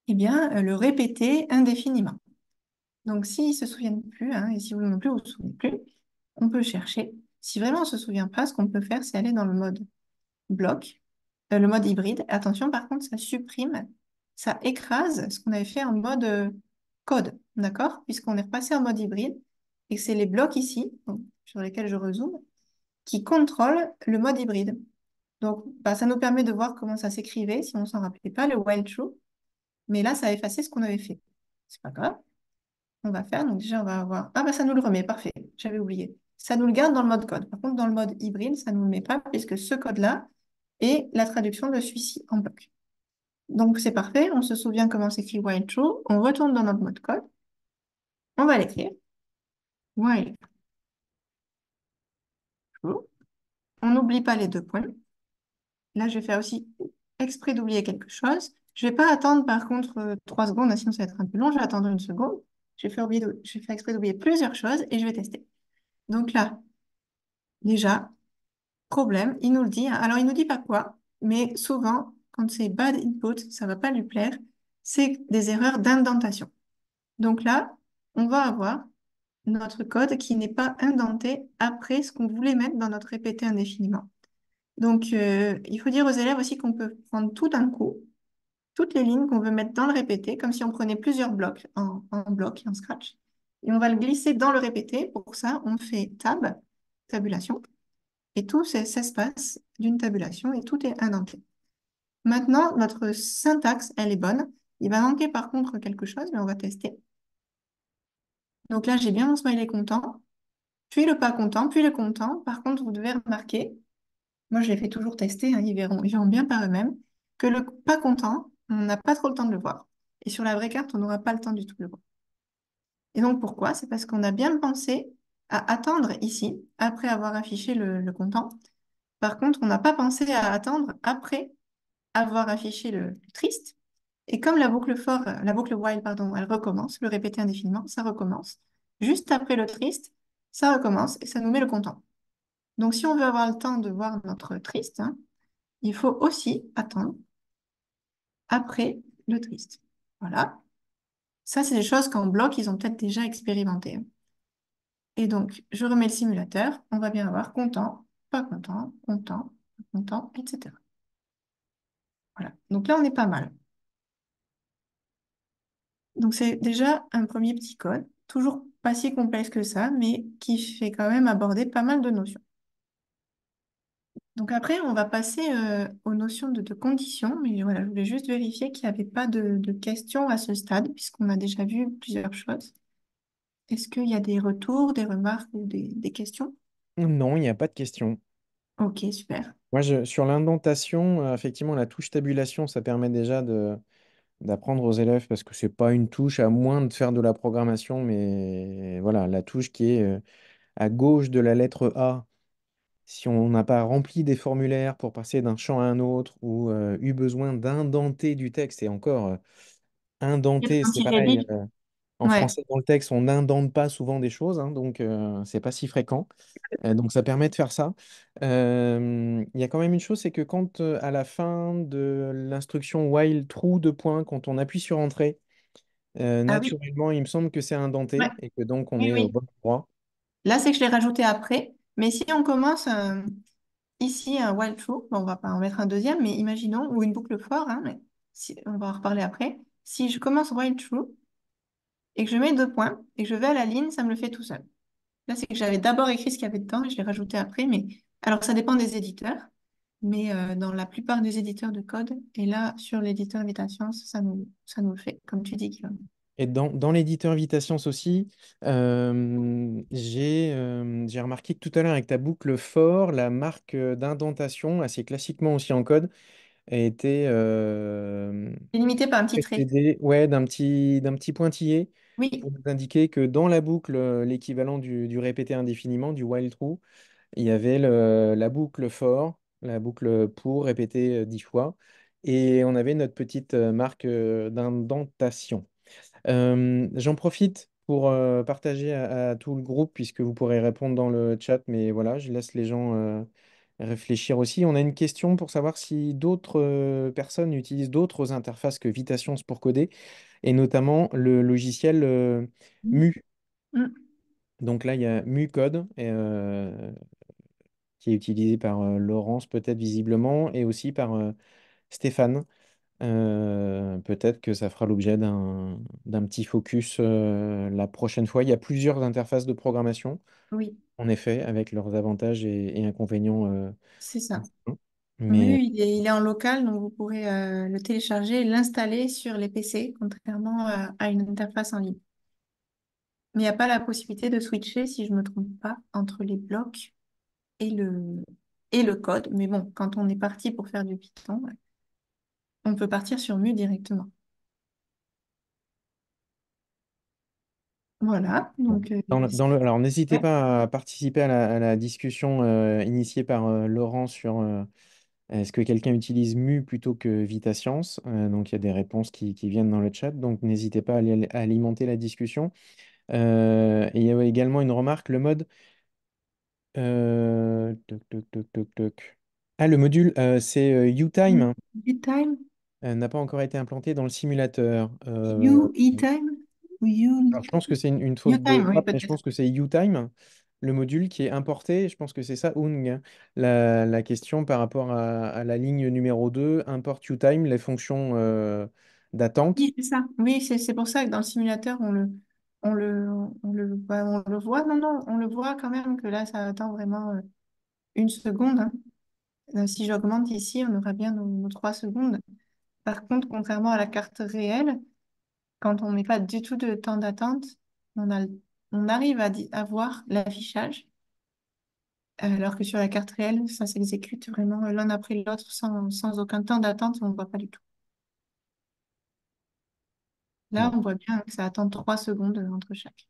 [SPEAKER 2] eh bien, le répéter indéfiniment. Donc s'ils ne se souviennent plus, hein, et si vous non plus, vous ne vous souvenez plus, on peut chercher. Si vraiment on ne se souvient pas, ce qu'on peut faire, c'est aller dans le mode bloc, le mode hybride. Attention, par contre, ça supprime, ça écrase ce qu'on avait fait en mode code, d'accord? Puisqu'on est repassé en mode hybride et que c'est les blocs ici, donc, sur lesquels je rezoome, qui contrôlent le mode hybride. Donc, bah, ça nous permet de voir comment ça s'écrivait, si on ne s'en rappelait pas, le while true. Mais là, ça a effacé ce qu'on avait fait. C'est pas grave. On va faire, donc déjà, on va avoir... Ah, bah ça nous le remet, parfait, j'avais oublié. Ça nous le garde dans le mode code. Par contre, dans le mode hybride, ça ne nous le met pas, puisque ce code-là est la traduction de celui-ci en bloc. Donc, c'est parfait, on se souvient comment s'écrit while true, on retourne dans notre mode code, on va l'écrire, while true, on n'oublie pas les 2 points. Là, je vais faire aussi exprès d'oublier quelque chose. Je ne vais pas attendre, par contre, 3 secondes, sinon ça va être un peu long, je vais attendre 1 seconde. Je vais faire exprès d'oublier plusieurs choses et je vais tester. Donc là, déjà, problème, il nous le dit, hein. Alors, il nous dit pas quoi, mais souvent, quand c'est bad input, ça va pas lui plaire, c'est des erreurs d'indentation. Donc là, on va avoir notre code qui n'est pas indenté après ce qu'on voulait mettre dans notre répété indéfiniment. Donc, il faut dire aux élèves aussi qu'on peut prendre tout d'un coup, toutes les lignes qu'on veut mettre dans le répété, comme si on prenait plusieurs blocs en bloc, en scratch, et on va le glisser dans le répété. Pour ça, on fait tab, tabulation, et tout s'espace d'une tabulation et tout est indenté. Maintenant, notre syntaxe, elle est bonne. Il va manquer par contre quelque chose, mais on va tester. Donc là, j'ai bien mon smiley content, puis le pas content, puis le content. Par contre, vous devez remarquer, moi je les fais toujours tester, hein, ils verront bien par eux-mêmes, que le pas content, on n'a pas trop le temps de le voir. Et sur la vraie carte, on n'aura pas le temps du tout de le voir. Et donc pourquoi? C'est parce qu'on a bien pensé à attendre ici, après avoir affiché le content. Par contre, on n'a pas pensé à attendre après avoir affiché le triste. Et comme la boucle while, pardon, elle recommence, le répéter indéfiniment, ça recommence. Juste après le triste, ça recommence et ça nous met le content. Donc, si on veut avoir le temps de voir notre triste, hein, il faut aussi attendre après le triste. Voilà. Ça, c'est des choses qu'en bloc, ils ont peut-être déjà expérimenté. Et donc, je remets le simulateur. On va bien avoir content, pas content, content, pas content, etc. Voilà. Donc là, on est pas mal. Donc c'est déjà un premier petit code, toujours pas si complexe que ça, mais qui fait quand même aborder pas mal de notions. Donc après, on va passer aux notions de conditions, mais voilà, je voulais juste vérifier qu'il n'y avait pas de questions à ce stade, puisqu'on a déjà vu plusieurs choses. Est-ce qu'il y a des retours, des remarques ou des questions?
[SPEAKER 1] Non, il n'y a pas de question.
[SPEAKER 2] Ok, super.
[SPEAKER 1] Moi, sur l'indentation, effectivement, la touche tabulation, ça permet déjà d'apprendre aux élèves parce que c'est pas une touche à moins de faire de la programmation, mais voilà, la touche qui est à gauche de la lettre A. Si on n'a pas rempli des formulaires pour passer d'un champ à un autre ou eu besoin d'indenter du texte, et encore,
[SPEAKER 2] Peut-être
[SPEAKER 1] indenter,
[SPEAKER 2] un
[SPEAKER 1] c'est
[SPEAKER 2] tiret
[SPEAKER 1] pareil.
[SPEAKER 2] bip.
[SPEAKER 1] En
[SPEAKER 2] Ouais.
[SPEAKER 1] français, dans le texte, on n'indente pas souvent des choses, hein, donc c'est pas si fréquent. Donc ça permet de faire ça. Il y a quand même une chose, c'est que quand à la fin de l'instruction while true de points, quand on appuie sur entrée,
[SPEAKER 2] Ah oui.
[SPEAKER 1] naturellement, il me semble que c'est
[SPEAKER 2] Ouais.
[SPEAKER 1] indenté et que donc on
[SPEAKER 2] Oui,
[SPEAKER 1] est au
[SPEAKER 2] oui.
[SPEAKER 1] bon endroit.
[SPEAKER 2] Là, c'est que je l'ai rajouté après. Mais si on commence ici un while true, bon, on va pas en mettre un deuxième, mais imaginons, ou une boucle for, hein, mais on va en reparler après. Si je commence while true et que je mets deux points et que je vais à la ligne, ça me le fait tout seul. Là, c'est que j'avais d'abord écrit ce qu'il y avait dedans et je l'ai rajouté après. Mais alors, ça dépend des éditeurs. Mais dans la plupart des éditeurs de code, et là, sur l'éditeur VitaScience, ça nous le fait, comme tu dis, Guillaume.
[SPEAKER 1] Et dans l'éditeur VitaScience aussi, j'ai remarqué que tout à l'heure, avec ta boucle for, la marque d'indentation, assez classiquement aussi en code, a été
[SPEAKER 2] C'est limité par un petit trait.
[SPEAKER 1] précédée, ouais, d'un petit pointillé
[SPEAKER 2] Oui,
[SPEAKER 1] pour nous indiquer que dans la boucle, l'équivalent du répété indéfiniment, du while true, il y avait la boucle for, la boucle pour répéter 10 fois, et on avait notre petite marque d'indentation. J'en profite pour partager à tout le groupe, puisque vous pourrez répondre dans le chat, mais voilà, je laisse les gens réfléchir aussi. On a une question pour savoir si d'autres personnes utilisent d'autres interfaces que Vitations pour coder, et notamment le logiciel Mu.
[SPEAKER 2] mm,
[SPEAKER 1] Donc là, il y a MuCode, qui est utilisé par Laurence, peut-être visiblement, et aussi par Stéphane. Peut-être que ça fera l'objet d'un petit focus la prochaine fois. Il y a plusieurs interfaces de programmation,
[SPEAKER 2] oui,
[SPEAKER 1] en effet, avec leurs avantages et inconvénients
[SPEAKER 2] c'est ça.
[SPEAKER 1] distincts. Mais
[SPEAKER 2] Mu, il est en local, donc vous pourrez le télécharger et l'installer sur les PC, contrairement à une interface en ligne. Mais il n'y a pas la possibilité de switcher, si je ne me trompe pas, entre les blocs et le code. Mais bon, quand on est parti pour faire du Python, ouais, on peut partir sur Mu directement. Voilà,
[SPEAKER 1] bon.
[SPEAKER 2] donc
[SPEAKER 1] Alors, n'hésitez
[SPEAKER 2] ouais.
[SPEAKER 1] pas à participer à la discussion initiée par Laurent sur est-ce que quelqu'un utilise Mu plutôt que VitaScience. Donc, il y a des réponses qui viennent dans le chat. Donc, n'hésitez pas à alimenter la discussion. Et il y a également une remarque, le mode. Toc, toc, toc, toc, toc. Ah, le module, c'est
[SPEAKER 2] U
[SPEAKER 1] UTime,
[SPEAKER 2] time,
[SPEAKER 1] n'a pas encore été implanté dans le simulateur.
[SPEAKER 2] time ou
[SPEAKER 1] Alors, je pense que c'est une
[SPEAKER 2] U
[SPEAKER 1] faute de
[SPEAKER 2] time, oui,
[SPEAKER 1] frappe, mais je
[SPEAKER 2] peut-être.
[SPEAKER 1] pense que c'est UTime, le module qui est importé. Je pense que c'est ça, Ung. La question par rapport à la ligne numéro 2 import UTime, les fonctions d'attente.
[SPEAKER 2] Oui, c'est ça. Oui, c'est pour ça que dans le simulateur, on le, on le voit. Non, non, on le voit quand même que là, ça attend vraiment une seconde, hein. Si j'augmente ici, on aura bien nos 3 secondes. Par contre, contrairement à la carte réelle, quand on met pas du tout de temps d'attente, on a, on arrive à voir l'affichage, alors que sur la carte réelle, ça s'exécute vraiment l'un après l'autre sans aucun temps d'attente, on ne voit pas du tout. Là,
[SPEAKER 1] Bon.
[SPEAKER 2] on voit bien que ça attend 3 secondes entre chaque.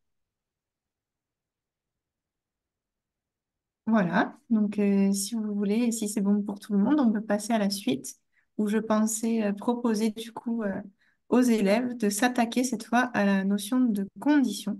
[SPEAKER 2] Voilà, donc si vous voulez, et si c'est bon pour tout le monde, on peut passer à la suite, où je pensais proposer du coup aux élèves de s'attaquer cette fois à la notion de condition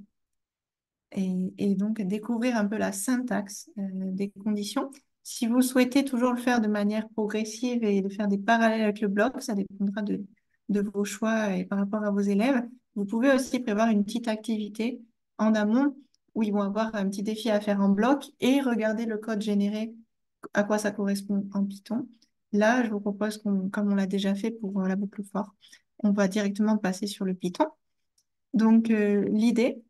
[SPEAKER 2] et donc découvrir un peu la syntaxe des conditions. Si vous souhaitez toujours le faire de manière progressive et de faire des parallèles avec le bloc, ça dépendra de vos choix et par rapport à vos élèves. Vous pouvez aussi prévoir une petite activité en amont où ils vont avoir un petit défi à faire en bloc et regarder le code généré, à quoi ça correspond en Python. Là, je vous propose comme on l'a déjà fait pour la boucle for, on va directement passer sur le Python. Donc, l'idée,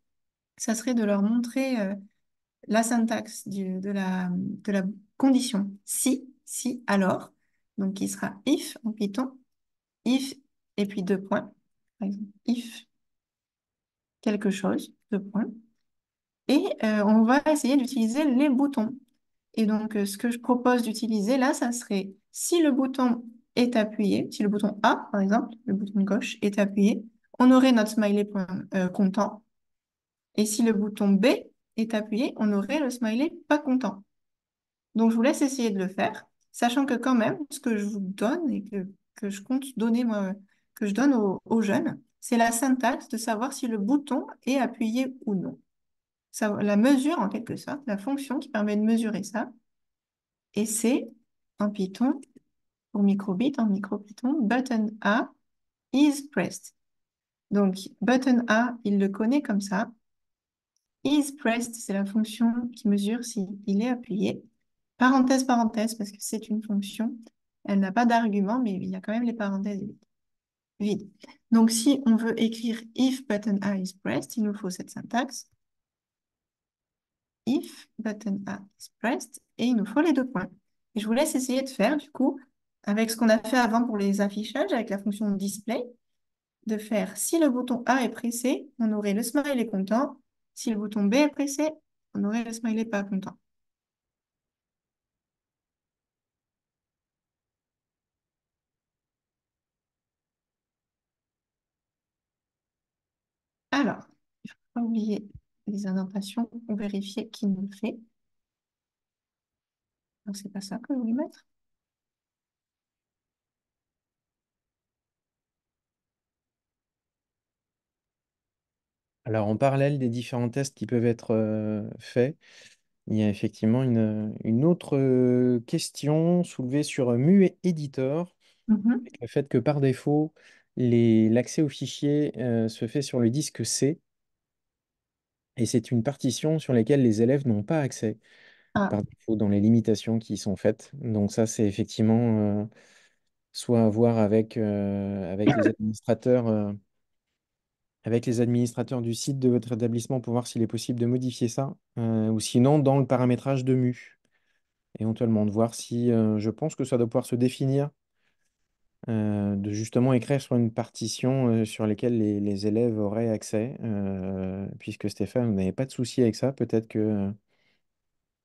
[SPEAKER 2] ça serait de leur montrer la syntaxe de la condition si, alors, donc qui sera if en Python, if et puis deux points, par exemple, if quelque chose, deux points, et on va essayer d'utiliser les boutons. Et donc, ce que je propose d'utiliser là, ça serait si le bouton est appuyé, si le bouton A, par exemple, le bouton gauche est appuyé, on aurait notre smiley content. Et si le bouton B est appuyé, on aurait le smiley pas content. Donc, je vous laisse essayer de le faire, sachant que quand même, ce que je vous donne et que je compte donner, moi, que je donne aux jeunes, c'est la syntaxe de savoir si le bouton est appuyé ou non. La mesure, en quelque sorte, la fonction qui permet de mesurer ça. Et c'est en Python, pour microbit, en micro-Python, button A is pressed. Donc, button A, il le connaît comme ça. Is pressed, c'est la fonction qui mesure si il est appuyé. Parenthèse, parenthèse, parce que c'est une fonction. Elle n'a pas d'argument, mais il y a quand même les parenthèses vides. Donc, si on veut écrire if button A is pressed, il nous faut cette syntaxe. If button A is pressed, et il nous faut les deux points. Et je vous laisse essayer de faire, du coup, avec ce qu'on a fait avant pour les affichages, avec la fonction display, de faire si le bouton A est pressé, on aurait le smiley content. Si le bouton B est pressé, on aurait le smiley pas content. Alors, il ne faut pas oublier les indentations pour vérifier qui nous le fait. Donc, c'est pas ça que je voulais mettre.
[SPEAKER 1] Alors, en parallèle des différents tests qui peuvent être faits, il y a effectivement une autre question soulevée sur Mu Editor,
[SPEAKER 2] Mhm.
[SPEAKER 1] avec le fait que par défaut, l'accès au fichier se fait sur le disque C, et c'est une partition sur laquelle les élèves n'ont pas accès
[SPEAKER 2] Ah,
[SPEAKER 1] par défaut dans les limitations qui sont faites. Donc ça, c'est effectivement soit à voir avec les administrateurs du site de votre établissement pour voir s'il est possible de modifier ça, ou sinon dans le paramétrage de Mu, éventuellement de voir si, je pense que ça doit pouvoir se définir, de justement écrire sur une partition sur laquelle les élèves auraient accès, puisque Stéphane, vous n'avez pas de souci avec ça, peut-être que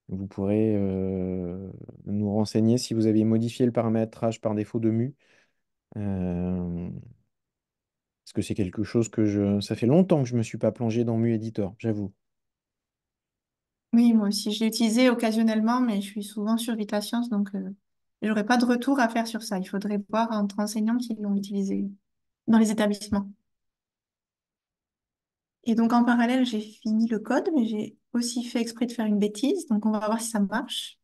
[SPEAKER 1] vous pourrez nous renseigner si vous aviez modifié le paramétrage par défaut de Mu. euh, Parce que c'est quelque chose ça fait longtemps que je ne me suis pas plongé dans Mu Editor, j'avoue.
[SPEAKER 2] oui, moi aussi, je l'ai utilisé occasionnellement, mais je suis souvent sur VitaScience, donc je n'aurai pas de retour à faire sur ça. Il faudrait voir entre enseignants qui l'ont utilisé dans les établissements. Et donc, en parallèle, j'ai fini le code, mais j'ai aussi fait exprès de faire une bêtise. Donc, on va voir si ça marche.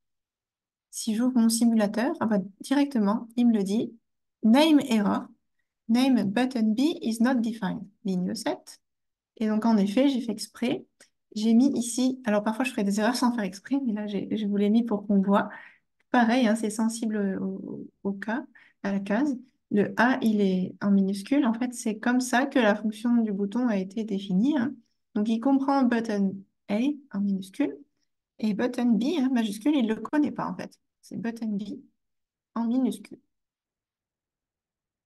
[SPEAKER 2] Si j'ouvre mon simulateur, ah bah, directement, il me le dit. Name error. Name button B is not defined. Ligne 7. Et donc, en effet, j'ai fait exprès. J'ai mis ici, alors parfois je ferai des erreurs sans faire exprès, mais là, je vous l'ai mis pour qu'on voit. Pareil, hein, c'est sensible au cas, à la case. Le A, il est en minuscule. En fait, c'est comme ça que la fonction du bouton a été définie, hein. Donc, il comprend button A en minuscule et button B, hein, majuscule, il ne le connaît pas en fait. C'est button B en minuscule.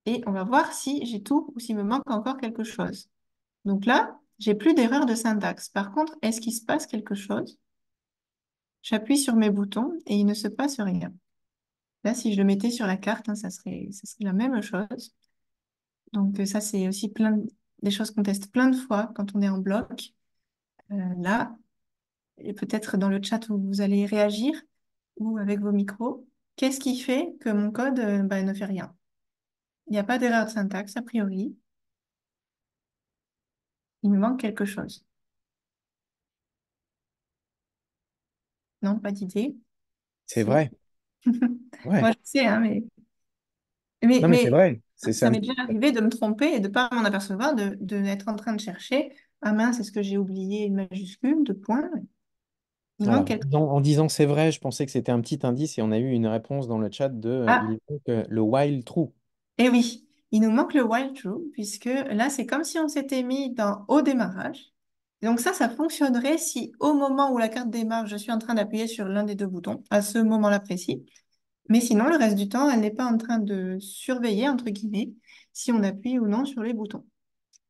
[SPEAKER 2] Et on va voir si j'ai tout ou s'il me manque encore quelque chose. Donc là, j'ai plus d'erreur de syntaxe. Par contre, est-ce qu'il se passe quelque chose? J'appuie sur mes boutons et il ne se passe rien. Là, si je le mettais sur la carte, hein, ça serait la même chose. Donc ça, c'est aussi des choses qu'on teste plein de fois quand on est en bloc. Là, et peut-être dans le chat où vous allez réagir ou avec vos micros, qu'est-ce qui fait que mon code bah, ne fait rien? Il n'y a pas d'erreur de syntaxe, a priori. Il me manque quelque chose. Non, pas d'idée.
[SPEAKER 1] C'est
[SPEAKER 2] Si.
[SPEAKER 1] vrai. Ouais.
[SPEAKER 2] Moi, je sais, hein, mais,
[SPEAKER 1] Non, mais c'est
[SPEAKER 2] mais
[SPEAKER 1] vrai. C'est
[SPEAKER 2] ça
[SPEAKER 1] ça.
[SPEAKER 2] m'est déjà arrivé de me tromper et de ne pas m'en apercevoir, de être en train de chercher. Ah mince, est-ce que j'ai oublié une majuscule, deux points? Il manque
[SPEAKER 1] Alors,
[SPEAKER 2] quelque
[SPEAKER 1] en disant c'est vrai, je pensais que c'était un petit indice et on a eu une réponse dans le chat de
[SPEAKER 2] chose.
[SPEAKER 1] il manque le while true.
[SPEAKER 2] Et oui, il nous manque le while true, puisque là, c'est comme si on s'était mis dans au démarrage. Donc ça fonctionnerait si au moment où la carte démarre, je suis en train d'appuyer sur l'un des deux boutons, à ce moment-là précis. Mais sinon, le reste du temps, elle n'est pas en train de surveiller, entre guillemets, si on appuie ou non sur les boutons.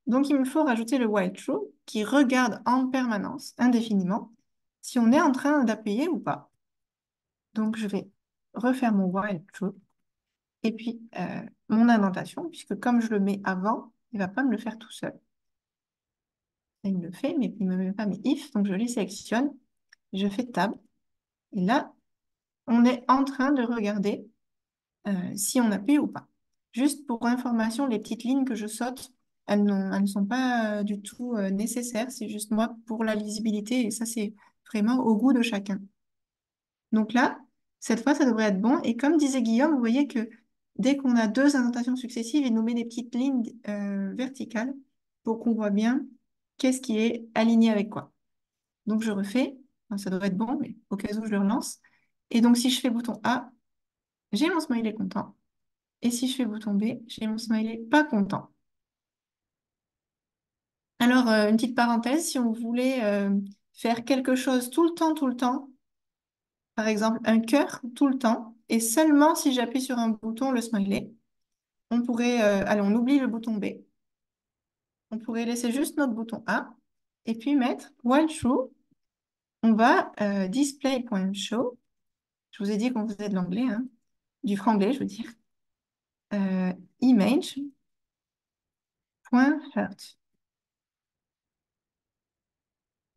[SPEAKER 2] Donc il me faut rajouter le while true, qui regarde en permanence, indéfiniment, si on est en train d'appuyer ou pas. Donc je vais refaire mon while true. Et puis, mon indentation, puisque comme je le mets avant, il ne va pas me le faire tout seul. Là, il me le fait, mais il ne me met pas mes if, donc je les sélectionne, je fais Tab. Et là, on est en train de regarder si on appuie ou pas. Juste pour information, les petites lignes que je saute, elles ne sont pas du tout nécessaires. C'est juste moi pour la lisibilité et ça, c'est vraiment au goût de chacun. Donc là, cette fois, ça devrait être bon. Et comme disait Guillaume, vous voyez que dès qu'on a deux indentations successives, il nous met des petites lignes verticales pour qu'on voit bien qu'est-ce qui est aligné avec quoi. Donc je refais. Enfin, ça devrait être bon, mais au cas où je le relance. Et donc si je fais bouton A, j'ai mon smiley content. Et si je fais bouton B, j'ai mon smiley pas content. Alors, une petite parenthèse, si on voulait faire quelque chose tout le temps, par exemple un cœur tout le temps, et seulement si j'appuie sur un bouton, le smiley, on pourrait, allez, on oublie le bouton B, on pourrait laisser juste notre bouton A, et puis mettre while true, on va display.show, je vous ai dit qu'on faisait de l'anglais, hein, du franglais, je veux dire, euh, image.hurt.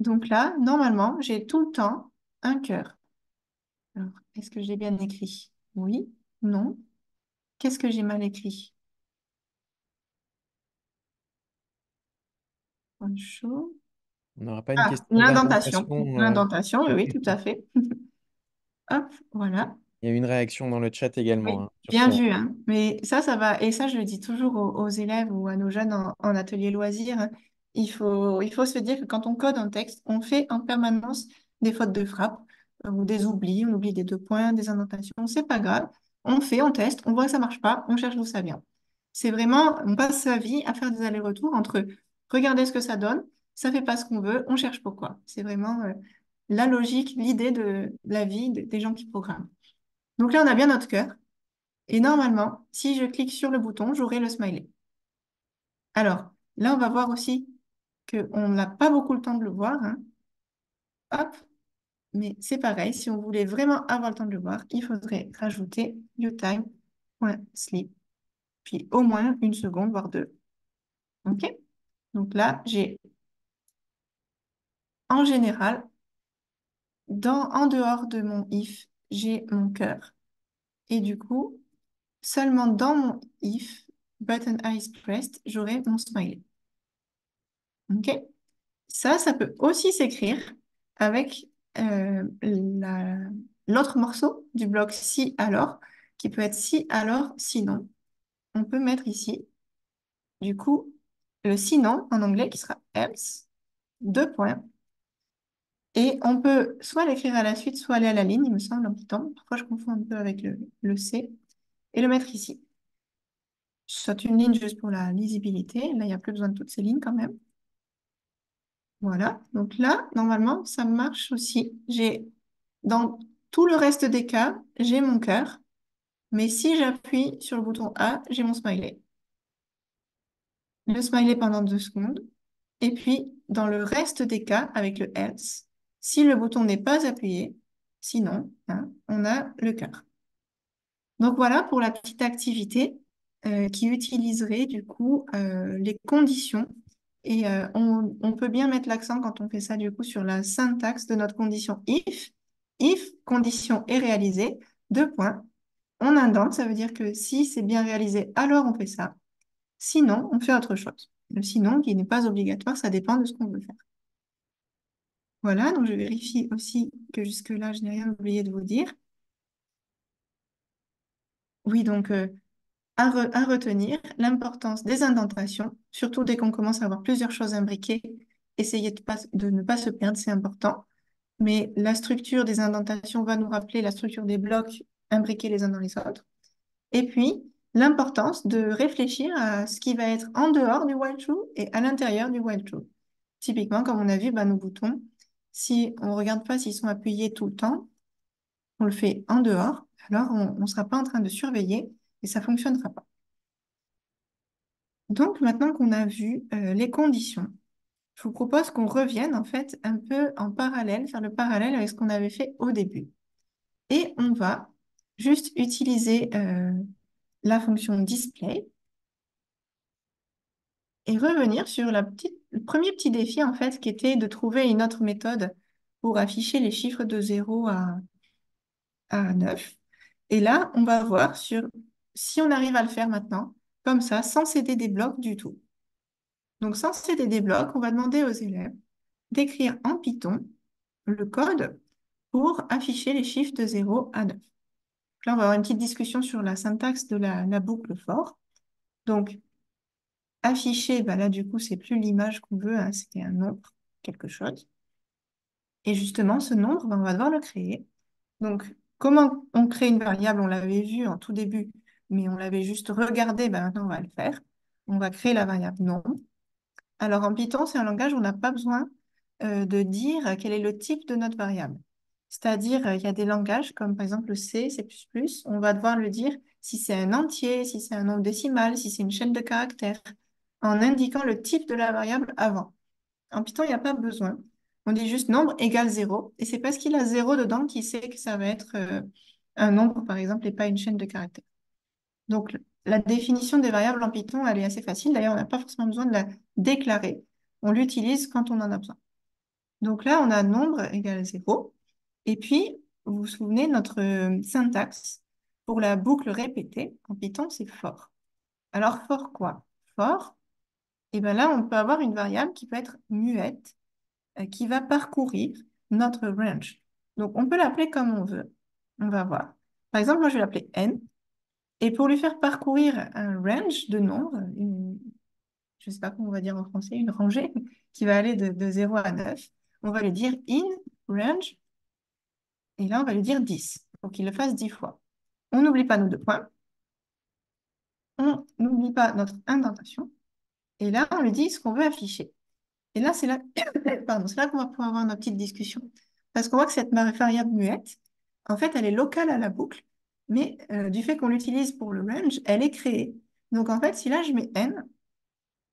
[SPEAKER 2] Donc là, normalement, j'ai tout le temps un cœur. Alors, est-ce que j'ai bien écrit? Oui, non. Qu'est-ce que j'ai mal écrit? Chaud.
[SPEAKER 1] On n'aura pas une
[SPEAKER 2] Ah,
[SPEAKER 1] question
[SPEAKER 2] l'indentation.
[SPEAKER 1] d'indentation.
[SPEAKER 2] L'indentation, oui, oui, tout à fait. Hop, voilà.
[SPEAKER 1] Il y a une réaction dans le chat également,
[SPEAKER 2] Oui,
[SPEAKER 1] hein, sur
[SPEAKER 2] bien
[SPEAKER 1] ça.
[SPEAKER 2] vu, hein. Mais ça va. Et ça, je le dis toujours aux élèves ou à nos jeunes en atelier loisirs, hein. Il faut se dire que quand on code un texte, on fait en permanence des fautes de frappe ou des oublis. On oublie des deux points, des indentations. C'est pas grave. On fait, on teste, on voit que ça marche pas, on cherche d'où ça vient. C'est vraiment, on passe sa vie à faire des allers-retours entre regarder ce que ça donne, ça fait pas ce qu'on veut, on cherche pourquoi. C'est vraiment la logique, l'idée de la vie des gens qui programment. Donc là, on a bien notre cœur. Et normalement, si je clique sur le bouton, j'aurai le smiley. Alors, là, on va voir aussi qu'on n'a pas beaucoup le temps de le voir, hein. Hop, mais c'est pareil, si on voulait vraiment avoir le temps de le voir, il faudrait rajouter viewtime.sleep, puis au moins une seconde, voire deux. OK? Donc là, j'ai en général, en dehors de mon if, j'ai mon cœur. Et du coup, seulement dans mon if, button eyes pressed, j'aurai mon smiley. OK? Ça peut aussi s'écrire avec l'autre morceau du bloc si alors, qui peut être si alors, sinon. On peut mettre ici, du coup, le sinon en anglais qui sera else, deux points. Et on peut soit l'écrire à la suite, soit aller à la ligne, il me semble, en Python. Parfois, je confonds un peu avec le C. Et le mettre ici. Je saute une ligne juste pour la lisibilité. Là, il n'y a plus besoin de toutes ces lignes quand même. Voilà, donc là, normalement, ça marche aussi. Dans tout le reste des cas, j'ai mon cœur, mais si j'appuie sur le bouton A, j'ai mon smiley. Le smiley pendant 2 secondes. Et puis, dans le reste des cas, avec le else, si le bouton n'est pas appuyé, sinon, hein, on a le cœur. Donc voilà pour la petite activité qui utiliserait du coup les conditions. Et on peut bien mettre l'accent quand on fait ça du coup sur la syntaxe de notre condition if. If, condition est réalisée, deux points. On indente, ça veut dire que si c'est bien réalisé, alors on fait ça. Sinon, on fait autre chose. Le sinon, qui n'est pas obligatoire, ça dépend de ce qu'on veut faire. Voilà, donc je vérifie aussi que jusque-là, je n'ai rien oublié de vous dire. Oui, donc à retenir l'importance des indentations, surtout dès qu'on commence à avoir plusieurs choses imbriquées. Essayez de ne pas se perdre, c'est important. Mais la structure des indentations va nous rappeler la structure des blocs imbriqués les uns dans les autres. Et puis, l'importance de réfléchir à ce qui va être en dehors du while true et à l'intérieur du while true. Typiquement, comme on a vu, bah, nos boutons, si on ne regarde pas s'ils sont appuyés tout le temps, on le fait en dehors, alors on ne sera pas en train de surveiller et ça ne fonctionnera pas. Donc, maintenant qu'on a vu les conditions, je vous propose qu'on revienne en fait un peu en parallèle, faire le parallèle avec ce qu'on avait fait au début. Et on va juste utiliser la fonction display et revenir sur le premier petit défi en fait qui était de trouver une autre méthode pour afficher les chiffres de 0 à 9. Et là, on va voir si on arrive à le faire maintenant, comme ça, sans céder des blocs du tout. Donc, sans céder des blocs, on va demander aux élèves d'écrire en Python le code pour afficher les chiffres de 0 à 9. Là, on va avoir une petite discussion sur la syntaxe de la boucle for. Donc, afficher, bah là, du coup, c'est plus l'image qu'on veut, hein, c'est un nombre, quelque chose. Et justement, ce nombre, bah, on va devoir le créer. Donc, comment on crée une variable? On l'avait vu en tout début, mais on l'avait juste regardé. Bah, maintenant, on va le faire. On va créer la variable nombre. Alors, en Python, c'est un langage où on n'a pas besoin de dire quel est le type de notre variable. C'est-à-dire, il y a des langages comme par exemple le C, C++, on va devoir le dire si c'est un entier, si c'est un nombre décimal, si c'est une chaîne de caractères, en indiquant le type de la variable avant. En Python, il n'y a pas besoin. On dit juste nombre égale 0, et c'est parce qu'il a 0 dedans qu'il sait que ça va être un nombre, par exemple, et pas une chaîne de caractères. Donc, la définition des variables en Python, elle est assez facile. D'ailleurs, on n'a pas forcément besoin de la déclarer. On l'utilise quand on en a besoin. Donc là, on a nombre égale 0. Et puis, vous vous souvenez, notre syntaxe pour la boucle répétée en Python, c'est for. Alors, for quoi? For, et bien là, on peut avoir une variable qui peut être muette, qui va parcourir notre range. Donc, on peut l'appeler comme on veut. On va voir. Par exemple, moi, je vais l'appeler n. Et pour lui faire parcourir un range de nombres, je ne sais pas comment on va dire en français, une rangée qui va aller de 0 à 9, on va lui dire in range, et là, on va lui dire 10, pour qu'il le fasse 10 fois. On n'oublie pas nos deux points, on n'oublie pas notre indentation, et là, on lui dit ce qu'on veut afficher. Et là, c'est là, pardon, c'est là qu'on va pouvoir avoir notre petite discussion. Parce qu'on voit que cette variable muette, en fait, elle est locale à la boucle, mais du fait qu'on l'utilise pour le range, elle est créée. Donc, en fait, si là, je mets n,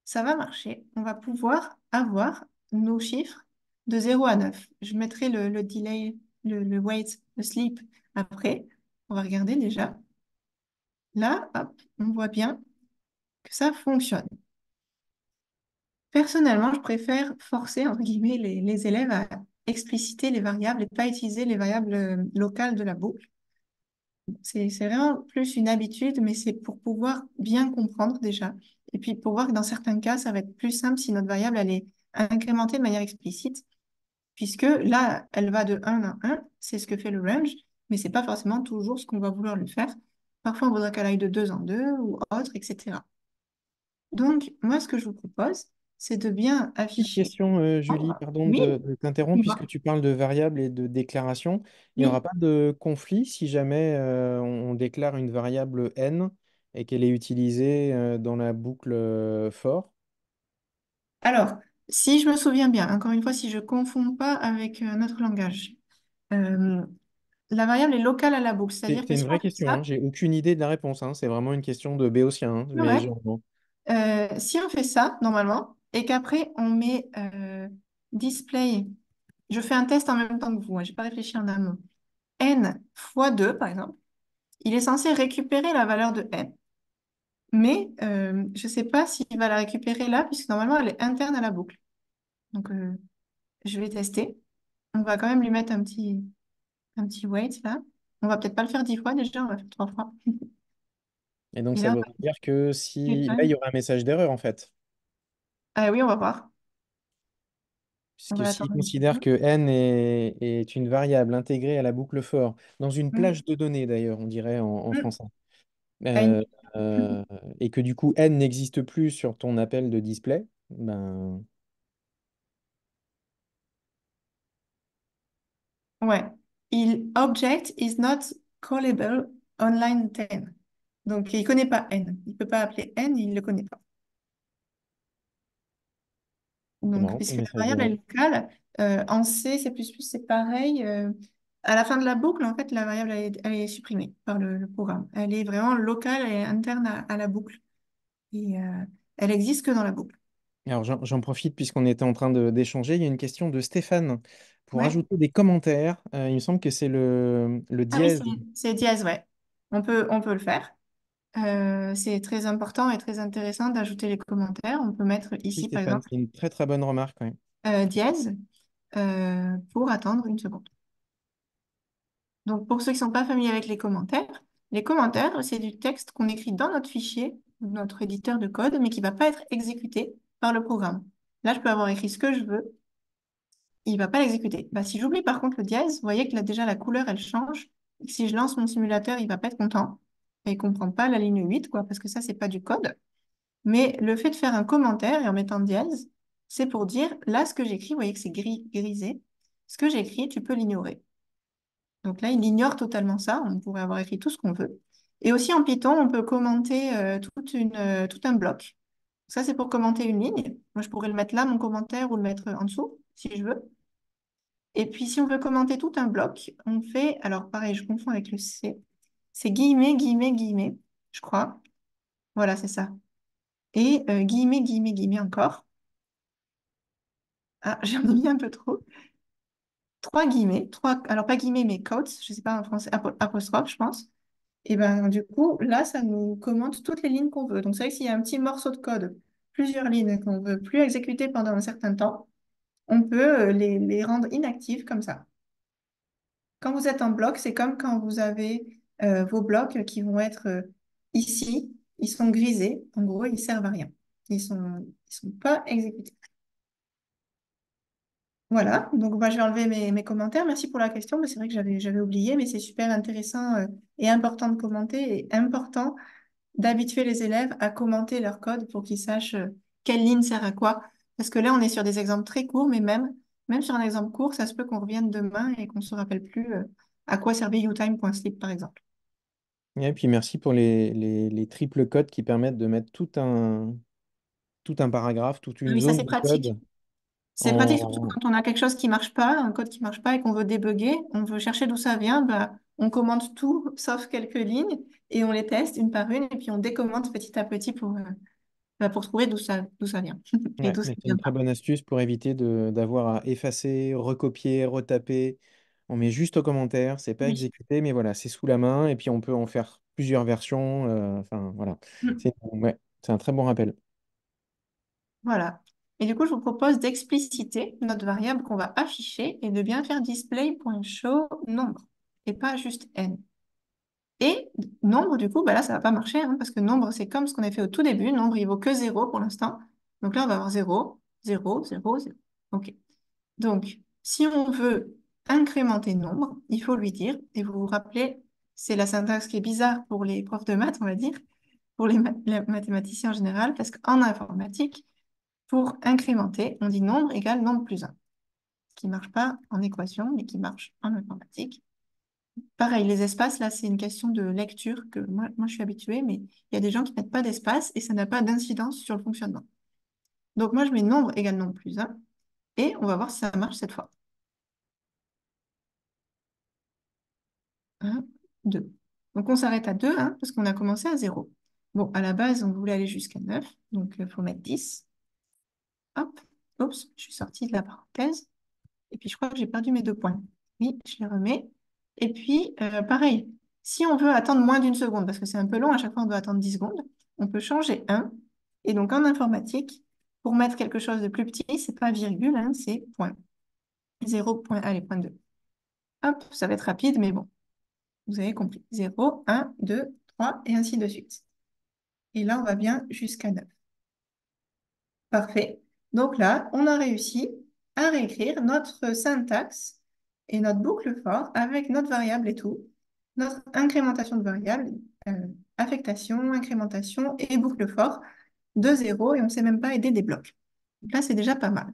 [SPEAKER 2] ça va marcher. On va pouvoir avoir nos chiffres de 0 à 9. Je mettrai le delay, le wait, le sleep après. On va regarder déjà. Là, hop, on voit bien que ça fonctionne. Personnellement, je préfère forcer, entre guillemets, les élèves à expliciter les variables et pas utiliser les variables locales de la boucle. C'est vraiment plus une habitude, mais c'est pour pouvoir bien comprendre déjà. Et puis pour voir que dans certains cas, ça va être plus simple si notre variable elle est incrémentée de manière explicite, puisque là, elle va de 1 à 1, c'est ce que fait le range, mais c'est pas forcément toujours ce qu'on va vouloir lui faire. Parfois, on voudra qu'elle aille de 2 en 2 ou autre, etc. Donc, moi, ce que je vous propose, c'est de bien
[SPEAKER 1] Petite
[SPEAKER 2] afficher.
[SPEAKER 1] question,
[SPEAKER 2] Oh,
[SPEAKER 1] Julie, pardon
[SPEAKER 2] oui,
[SPEAKER 1] de t'interrompre, puisque
[SPEAKER 2] dis-moi.
[SPEAKER 1] tu parles de variables et de déclaration. Il n'y aura
[SPEAKER 2] Oui.
[SPEAKER 1] pas de conflit si jamais on déclare une variable n et qu'elle est utilisée dans la boucle for?
[SPEAKER 2] Alors, si je me souviens bien, encore une fois, si je ne confonds pas avec notre langage, euh, la variable est locale à la boucle, c'est-à-dire
[SPEAKER 1] C'est
[SPEAKER 2] que
[SPEAKER 1] une
[SPEAKER 2] si on
[SPEAKER 1] vraie
[SPEAKER 2] fait
[SPEAKER 1] question, hein.
[SPEAKER 2] ça,
[SPEAKER 1] J'ai aucune idée de la réponse, hein. C'est vraiment une question de béotien, hein,
[SPEAKER 2] c'est
[SPEAKER 1] mais
[SPEAKER 2] vrai.
[SPEAKER 1] genre,
[SPEAKER 2] Si on fait ça, normalement, et qu'après on met display, je fais un test en même temps que vous, hein, je n'ai pas réfléchi en amont, n fois 2, par exemple, il est censé récupérer la valeur de n, mais je ne sais pas s'il va la récupérer là, puisque normalement elle est interne à la boucle. Donc, je vais tester. On va quand même lui mettre un petit wait là. On va peut-être pas le faire 10 fois déjà, on va faire 3 fois.
[SPEAKER 1] et donc
[SPEAKER 2] Et
[SPEAKER 1] ça
[SPEAKER 2] là,
[SPEAKER 1] voudrait dire que
[SPEAKER 2] on
[SPEAKER 1] si là, il y
[SPEAKER 2] va...
[SPEAKER 1] aurait un message d'erreur en fait,
[SPEAKER 2] Ah oui, on va voir. On
[SPEAKER 1] puisque
[SPEAKER 2] va
[SPEAKER 1] s'il
[SPEAKER 2] attendre un petit
[SPEAKER 1] considère
[SPEAKER 2] peu.
[SPEAKER 1] que n est une variable intégrée à la boucle for, dans une
[SPEAKER 2] Mm.
[SPEAKER 1] plage de données d'ailleurs, on dirait en
[SPEAKER 2] Mm.
[SPEAKER 1] français.
[SPEAKER 2] Ah,
[SPEAKER 1] euh, et que du coup n n'existe plus sur ton appel de display, ben,
[SPEAKER 2] Ouais. Object is not callable on line 10. Donc, il connaît pas n. Il peut pas appeler n, il le connaît pas.
[SPEAKER 1] c'est
[SPEAKER 2] Donc,
[SPEAKER 1] marrant comme
[SPEAKER 2] puisque la
[SPEAKER 1] message
[SPEAKER 2] variable est
[SPEAKER 1] d'erreur.
[SPEAKER 2] locale, en C, C++, c'est pareil. À la fin de la boucle, en fait, la variable, elle est supprimée par le programme. Elle est vraiment locale et interne à la boucle. Et elle existe que dans la boucle.
[SPEAKER 1] Alors j'en profite puisqu'on était en train d'échanger. Il y a une question de Stéphane pour
[SPEAKER 2] Ouais.
[SPEAKER 1] ajouter des commentaires. Il me semble que c'est le
[SPEAKER 2] Ah oui,
[SPEAKER 1] dièse.
[SPEAKER 2] c'est dièse, ouais. On peut le faire. C'est très important et très intéressant d'ajouter les commentaires. On peut mettre
[SPEAKER 1] Oui,
[SPEAKER 2] ici, par
[SPEAKER 1] Stéphane,
[SPEAKER 2] exemple,
[SPEAKER 1] c'est une très très bonne remarque, ouais.
[SPEAKER 2] dièse pour attendre une seconde. Donc, pour ceux qui ne sont pas familiers avec les commentaires, c'est du texte qu'on écrit dans notre fichier, notre éditeur de code, mais qui ne va pas être exécuté par le programme. Là, je peux avoir écrit ce que je veux, il va pas l'exécuter. Bah, si j'oublie par contre le dièse, vous voyez que là, déjà la couleur, elle change. Et que si je lance mon simulateur, il va pas être content. Et il comprend pas la ligne 8, quoi, parce que ça, c'est pas du code. Mais le fait de faire un commentaire et en mettant dièse, c'est pour dire, là, ce que j'écris, vous voyez que c'est grisé. Ce que j'écris, tu peux l'ignorer. Donc là, il ignore totalement ça. On pourrait avoir écrit tout ce qu'on veut. Et aussi en Python, on peut commenter tout un bloc. Ça, c'est pour commenter une ligne. Moi, je pourrais le mettre là, mon commentaire, ou le mettre en dessous, si je veux. Et puis, si on veut commenter tout un bloc, on fait, alors pareil, je confonds avec le C, c'est guillemets, guillemets, guillemets, je crois. Voilà, c'est ça. Et guillemets, guillemets, guillemets encore. Ah, j'en ai mis un peu trop. Trois guillemets, trois, alors pas guillemets, mais quotes, je sais pas en français, apostrophe, je pense. Et ben du coup, là, ça nous commente toutes les lignes qu'on veut. Donc, c'est vrai que s'il y a un petit morceau de code, plusieurs lignes qu'on veut plus exécuter pendant un certain temps, on peut les rendre inactives comme ça. Quand vous êtes en bloc, c'est comme quand vous avez vos blocs qui vont être ici, ils sont grisés. En gros, ils servent à rien. Ils sont pas exécutés. Voilà, donc moi, je vais enlever mes commentaires. Merci pour la question, mais c'est vrai que j'avais oublié, mais c'est super intéressant et important de commenter et important d'habituer les élèves à commenter leur code pour qu'ils sachent quelle ligne sert à quoi. Parce que là, on est sur des exemples très courts, mais même sur un exemple court, ça se peut qu'on revienne demain et qu'on ne se rappelle plus à quoi servait utime.sleep, par exemple.
[SPEAKER 1] Et puis merci pour les triples codes qui permettent de mettre tout un paragraphe, toute
[SPEAKER 2] Ah
[SPEAKER 1] une
[SPEAKER 2] oui, ça,
[SPEAKER 1] zone
[SPEAKER 2] c'est
[SPEAKER 1] de
[SPEAKER 2] pratique.
[SPEAKER 1] code
[SPEAKER 2] C'est pratique surtout
[SPEAKER 1] en...
[SPEAKER 2] quand on a quelque chose qui marche pas, un code qui marche pas et qu'on veut débugger, on veut chercher d'où ça vient, bah, on commente tout sauf quelques lignes et on les teste une par une et puis on décommente petit à petit pour trouver d'où ça vient et
[SPEAKER 1] Ouais,
[SPEAKER 2] d'où ça
[SPEAKER 1] mais c'est
[SPEAKER 2] vient
[SPEAKER 1] une très
[SPEAKER 2] pas.
[SPEAKER 1] bonne astuce pour éviter d'avoir à effacer, recopier, retaper. On met juste au commentaire, c'est pas
[SPEAKER 2] Oui.
[SPEAKER 1] exécuté, mais voilà, c'est sous la main et puis on peut en faire plusieurs versions. Enfin, voilà.
[SPEAKER 2] Mm.
[SPEAKER 1] Ouais, c'est un très bon rappel.
[SPEAKER 2] Voilà. Et du coup, je vous propose d'expliciter notre variable qu'on va afficher et de bien faire display.show nombre et pas juste n. Et nombre, du coup, bah là, ça va pas marcher hein, parce que nombre, c'est comme ce qu'on a fait au tout début. Nombre, il vaut que 0 pour l'instant. Donc là, on va avoir 0, 0, 0, 0. OK. Donc, si on veut incrémenter nombre, il faut lui dire, et vous vous rappelez, c'est la syntaxe qui est bizarre pour les profs de maths, on va dire, pour les mathématiciens en général, parce qu'en informatique, pour incrémenter, on dit nombre égale nombre plus un, ce qui ne marche pas en équation, mais qui marche en informatique. Pareil, les espaces, là, c'est une question de lecture que moi je suis habituée, mais il y a des gens qui ne mettent pas d'espace et ça n'a pas d'incidence sur le fonctionnement. Donc, moi, je mets nombre égale nombre plus un et on va voir si ça marche cette fois. Un, 2. Donc, on s'arrête à 2 hein, parce qu'on a commencé à 0. Bon, à la base, on voulait aller jusqu'à 9, donc il faut mettre 10. Hop, oups, je suis sortie de la parenthèse. Et puis, je crois que j'ai perdu mes 2 points. Oui, je les remets. Et puis, pareil, si on veut attendre moins d'une seconde, parce que c'est un peu long, à chaque fois on doit attendre 10 secondes, on peut changer 1. Et donc, en informatique, pour mettre quelque chose de plus petit, c'est pas virgule, hein, c'est point. 0, point, allez, point 2. Hop, ça va être rapide, mais bon, vous avez compris. 0, 1, 2, 3, et ainsi de suite. Et là, on va bien jusqu'à 9. Parfait. Donc là, on a réussi à réécrire notre syntaxe et notre boucle for avec notre variable et tout, notre incrémentation de variable, euh, affectation, incrémentation et boucle for de 0 et on ne sait même pas aider des blocs. Donc là, c'est déjà pas mal.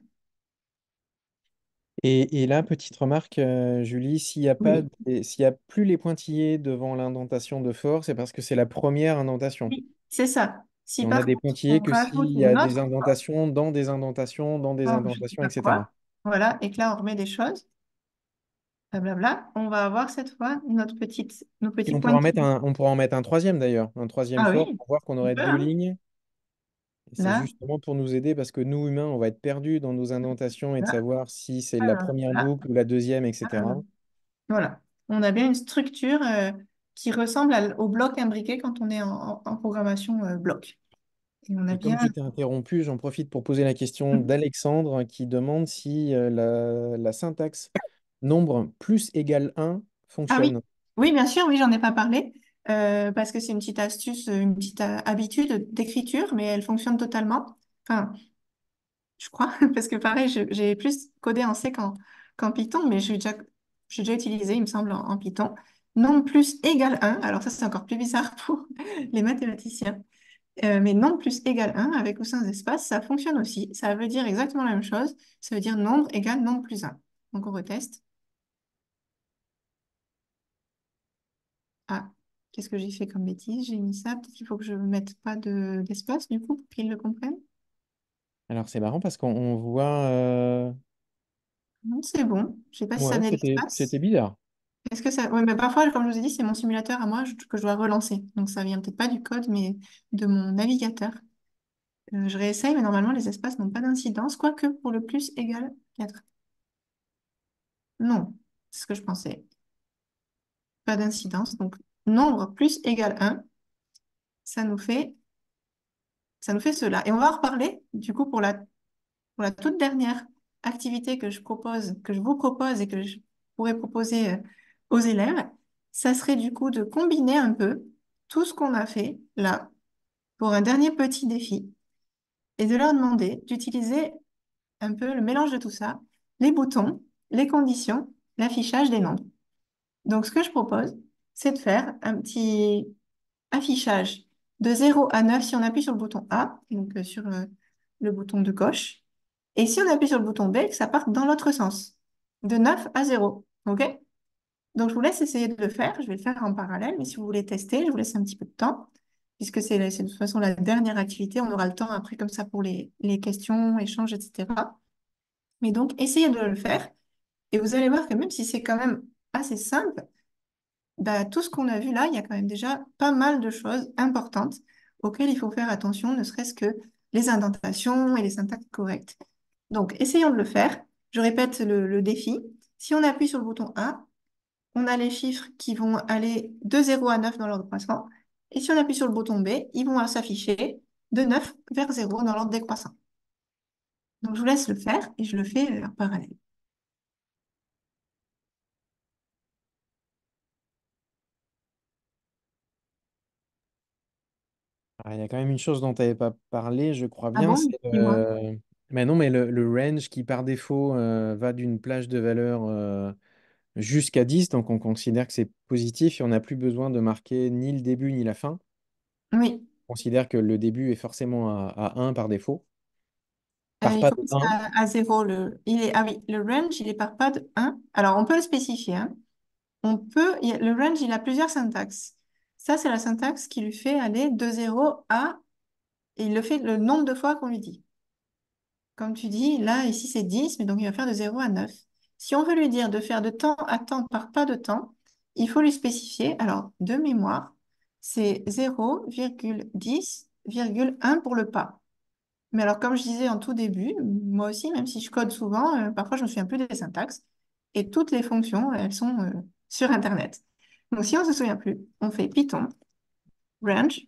[SPEAKER 1] Et là, petite remarque, Julie,
[SPEAKER 2] Oui.
[SPEAKER 1] s'il y a plus les pointillés devant l'indentation de fort, c'est parce que c'est la première indentation.
[SPEAKER 2] Oui, c'est ça.
[SPEAKER 1] Et
[SPEAKER 2] Si
[SPEAKER 1] on a
[SPEAKER 2] par
[SPEAKER 1] des
[SPEAKER 2] contre, on
[SPEAKER 1] pointillés que s'il
[SPEAKER 2] rajoute
[SPEAKER 1] y a
[SPEAKER 2] une
[SPEAKER 1] des
[SPEAKER 2] autre for,
[SPEAKER 1] indentations dans des indentations, dans des
[SPEAKER 2] comme je ne sais
[SPEAKER 1] indentations,
[SPEAKER 2] pas
[SPEAKER 1] etc.
[SPEAKER 2] quoi, voilà, et que là, on remet des choses, blablabla, on va avoir cette fois nos
[SPEAKER 1] Et
[SPEAKER 2] petits pointillés.
[SPEAKER 1] on pourra en mettre un troisième d'ailleurs, un troisième
[SPEAKER 2] Ah
[SPEAKER 1] fort
[SPEAKER 2] oui,
[SPEAKER 1] pour voir qu'on
[SPEAKER 2] on
[SPEAKER 1] aurait
[SPEAKER 2] peut,
[SPEAKER 1] deux
[SPEAKER 2] hein.
[SPEAKER 1] lignes. Et c'est
[SPEAKER 2] Là,
[SPEAKER 1] justement pour nous aider parce que nous, humains, on va être perdus dans nos indentations et de
[SPEAKER 2] là,
[SPEAKER 1] savoir si c'est la
[SPEAKER 2] alors,
[SPEAKER 1] première
[SPEAKER 2] là,
[SPEAKER 1] boucle ou la deuxième, etc.
[SPEAKER 2] alors. Voilà. On a bien une structure qui ressemble au bloc imbriqué quand on est en programmation bloc. Et on a
[SPEAKER 1] Et comme
[SPEAKER 2] bien...
[SPEAKER 1] je t'ai interrompu, j'en profite pour poser la question d'Alexandre qui demande si la syntaxe nombre plus égale un
[SPEAKER 2] Ah oui,
[SPEAKER 1] fonctionne.
[SPEAKER 2] oui, bien sûr, oui, j'en ai pas parlé parce que c'est une petite astuce, une petite habitude d'écriture, mais elle fonctionne totalement. Enfin, je crois, parce que pareil, j'ai plus codé en C qu'en Python, mais j'ai déjà utilisé, il me semble, en Python. Nombre plus égale un. Alors ça, c'est encore plus bizarre pour les mathématiciens. Mais nombre plus égale un avec ou sans espace, ça fonctionne aussi. Ça veut dire exactement la même chose. Ça veut dire nombre égale nombre plus un. Donc on reteste. Ah, qu'est-ce que j'ai fait comme bêtise? J'ai mis ça. Peut-être qu'il faut que je ne mette pas d'espace, du coup, pour qu'ils le comprennent.
[SPEAKER 1] Alors c'est marrant parce qu'on voit...
[SPEAKER 2] Non, c'est bon. Je sais pas si ça
[SPEAKER 1] Ouais,
[SPEAKER 2] venait de
[SPEAKER 1] c'était
[SPEAKER 2] l'espace.
[SPEAKER 1] bizarre.
[SPEAKER 2] Est-ce que ça... Oui, mais parfois, comme je vous ai dit, c'est mon simulateur à moi que je dois relancer. Donc ça vient peut-être pas du code, mais de mon navigateur. Je réessaye, mais normalement, les espaces n'ont pas d'incidence, quoique pour le plus égal 4. Non, c'est ce que je pensais. Pas d'incidence. Donc, nombre plus égal un, ça nous fait, ça nous fait cela. Et on va en reparler, du coup, pour la toute dernière activité que je propose, que je vous propose et que je pourrais proposer aux élèves. Ça serait du coup de combiner un peu tout ce qu'on a fait là pour un dernier petit défi et de leur demander d'utiliser un peu le mélange de tout ça, les boutons, les conditions, l'affichage des nombres. Donc, ce que je propose, c'est de faire un petit affichage de 0 à 9 si on appuie sur le bouton A, donc sur le bouton de gauche, et si on appuie sur le bouton B, que ça parte dans l'autre sens, de 9 à 0. OK? Donc, je vous laisse essayer de le faire. Je vais le faire en parallèle, mais si vous voulez tester, je vous laisse un petit peu de temps, puisque c'est de toute façon la dernière activité. On aura le temps après comme ça pour les questions, échanges, etc. Mais donc, essayez de le faire, et vous allez voir que même si c'est quand même assez simple, bah, tout ce qu'on a vu là, il y a quand même déjà pas mal de choses importantes auxquelles il faut faire attention, ne serait-ce que les indentations et les syntaxes correctes. Donc, essayons de le faire. Je répète le défi. Si on appuie sur le bouton A, on a les chiffres qui vont aller de 0 à 9 dans l'ordre croissant. Et si on appuie sur le bouton B, ils vont s'afficher de 9 vers 0 dans l'ordre décroissant. Donc, je vous laisse le faire et je le fais en parallèle.
[SPEAKER 1] Ah, il y a quand même une chose dont tu n'avais pas parlé, je crois
[SPEAKER 2] Ah
[SPEAKER 1] bien,
[SPEAKER 2] bon?
[SPEAKER 1] c'est
[SPEAKER 2] Dis-moi.
[SPEAKER 1] mais non, mais le range qui par défaut va d'une plage de valeur jusqu'à 10, donc on considère que c'est positif et on n'a plus besoin de marquer ni le début ni la fin.
[SPEAKER 2] Oui.
[SPEAKER 1] On considère que le début est forcément à 1 par défaut. Par
[SPEAKER 2] Il
[SPEAKER 1] pas de
[SPEAKER 2] commence
[SPEAKER 1] 1.
[SPEAKER 2] à 0. Ah oui, le range, il est par pas de 1. Alors, on peut le spécifier, hein. Le range, il a plusieurs syntaxes. Ça, c'est la syntaxe qui lui fait aller de 0 à... Et il le fait le nombre de fois qu'on lui dit. Comme tu dis, là, ici, c'est 10, mais donc il va faire de 0 à 9. Si on veut lui dire de faire de temps à temps par pas de temps, il faut lui spécifier, alors, de mémoire, c'est 0,10,1 pour le pas. Mais alors, comme je disais en tout début, moi aussi, même si je code souvent, parfois je me souviens plus des syntaxes. Et toutes les fonctions, elles sont sur Internet. Donc, si on ne se souvient plus, on fait Python, range,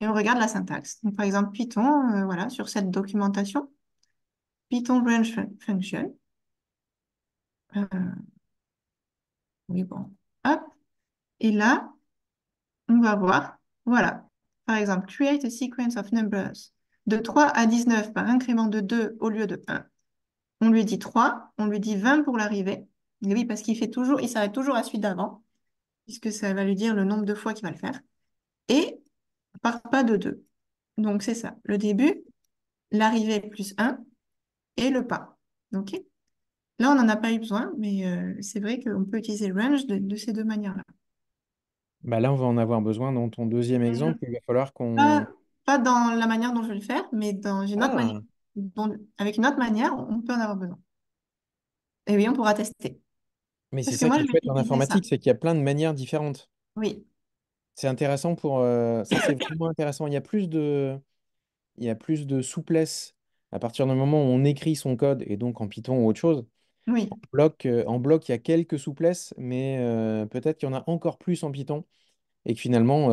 [SPEAKER 2] et on regarde la syntaxe. Donc, par exemple, Python, voilà, sur cette documentation, Python range function. Euh, oui, bon. Hop. Et là, on va voir, voilà. Par exemple, create a sequence of numbers de 3 à 19 par incrément de 2 au lieu de 1. On lui dit 3, on lui dit 20 pour l'arrivée. Et oui, parce il s'arrête toujours à celui d'avant, puisque ça va lui dire le nombre de fois qu'il va le faire. Et par pas de 2. Donc c'est ça, le début, l'arrivée plus un et le pas. OK? Là, on n'en a pas eu besoin, mais c'est vrai qu'on peut utiliser le range de ces deux manières-là.
[SPEAKER 1] Bah là, on va en avoir besoin dans ton deuxième exemple.
[SPEAKER 2] Mhm.
[SPEAKER 1] Il va falloir qu'on...
[SPEAKER 2] Pas dans la manière dont je vais le faire, mais dans une autre manière.
[SPEAKER 1] Ah,
[SPEAKER 2] Avec une autre manière, on peut en avoir besoin. Et oui, on pourra tester.
[SPEAKER 1] mais c'est
[SPEAKER 2] Parce que
[SPEAKER 1] ça
[SPEAKER 2] moi,
[SPEAKER 1] qui
[SPEAKER 2] je
[SPEAKER 1] est
[SPEAKER 2] vais
[SPEAKER 1] chouette en
[SPEAKER 2] utiliser ça.
[SPEAKER 1] informatique, c'est qu'il y a plein de manières différentes.
[SPEAKER 2] Oui,
[SPEAKER 1] C'est intéressant pour... ça, c'est vraiment intéressant. Il y a plus de souplesse à partir du moment où on écrit son code, et donc en Python ou autre chose.
[SPEAKER 2] oui,
[SPEAKER 1] En bloc, il y a quelques souplesses, mais peut-être qu'il y en a encore plus en Python. Et que finalement,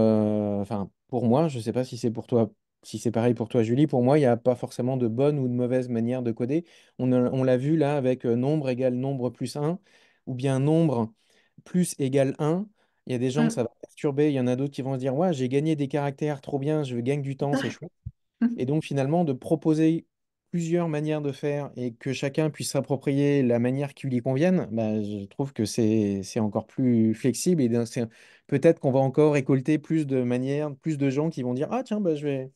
[SPEAKER 1] enfin, pour moi, je ne sais pas si c'est pour toi, si c'est pareil pour toi, Julie, pour moi, il n'y a pas forcément de bonne ou de mauvaise manière de coder. On l'a vu là avec nombre égale nombre plus un ou bien nombre plus égale un. Il y a des gens que ça
[SPEAKER 2] mm,
[SPEAKER 1] va perturber, il y en a d'autres qui vont se dire, ouais, j'ai gagné des caractères, trop bien, je gagne du temps, c'est chouette. Et donc finalement, de proposer plusieurs manières de faire et que chacun puisse s'approprier la manière qui lui convienne, bah, je trouve que c'est encore plus flexible et peut-être qu'on va encore récolter plus de manières, plus de gens qui vont dire, ah tiens, bah, je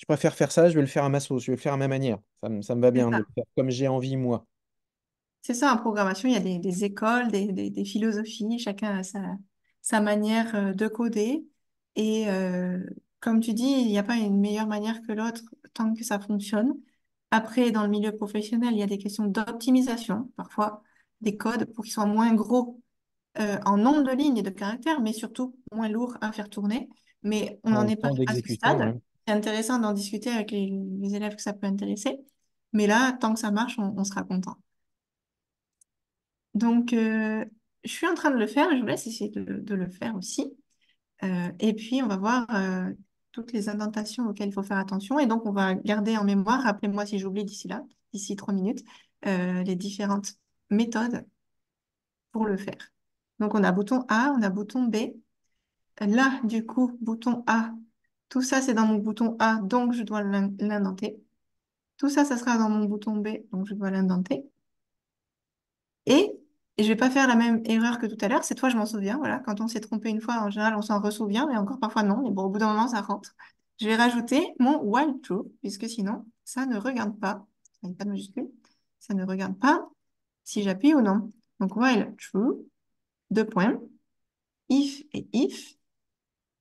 [SPEAKER 1] préfère faire ça, je vais le faire à ma sauce, je vais le faire à ma manière. Ça me va
[SPEAKER 2] C'est
[SPEAKER 1] bien de
[SPEAKER 2] ça.
[SPEAKER 1] le faire comme j'ai envie, moi.
[SPEAKER 2] C'est ça, en programmation, il y a des écoles, des philosophies, chacun a sa manière de coder. Et comme tu dis, il n'y a pas une meilleure manière que l'autre tant que ça fonctionne. Après, dans le milieu professionnel, il y a des questions d'optimisation, parfois des codes pour qu'ils soient moins gros en nombre de lignes et de caractères, mais surtout moins lourds à faire tourner. Mais on n'en
[SPEAKER 1] En
[SPEAKER 2] est pas
[SPEAKER 1] temps
[SPEAKER 2] à ce
[SPEAKER 1] d'exécution, ouais.
[SPEAKER 2] stade. C'est intéressant d'en discuter avec les élèves que ça peut intéresser. Mais là, tant que ça marche, on sera content. Donc, je suis en train de le faire, je vous laisse essayer de le faire aussi. Et puis, on va voir toutes les indentations auxquelles il faut faire attention. Et donc, on va garder en mémoire, rappelez-moi si j'oublie d'ici là, d'ici 3 minutes, les différentes méthodes pour le faire. Donc, on a bouton A, on a bouton B. Là, du coup, bouton A, tout ça, c'est dans mon bouton A, donc je dois l'indenter. Tout ça, ça sera dans mon bouton B, donc je dois l'indenter. Et, et je vais pas faire la même erreur que tout à l'heure. Cette fois, je m'en souviens. Voilà, quand on s'est trompé une fois, en général, on s'en ressouvient, mais encore parfois non. Mais bon, au bout d'un moment, ça rentre. Je vais rajouter mon while true, puisque sinon, ça ne regarde pas. Ça n'est pas de majuscule. Ça ne regarde pas si j'appuie ou non. Donc, while true, deux points, if et if.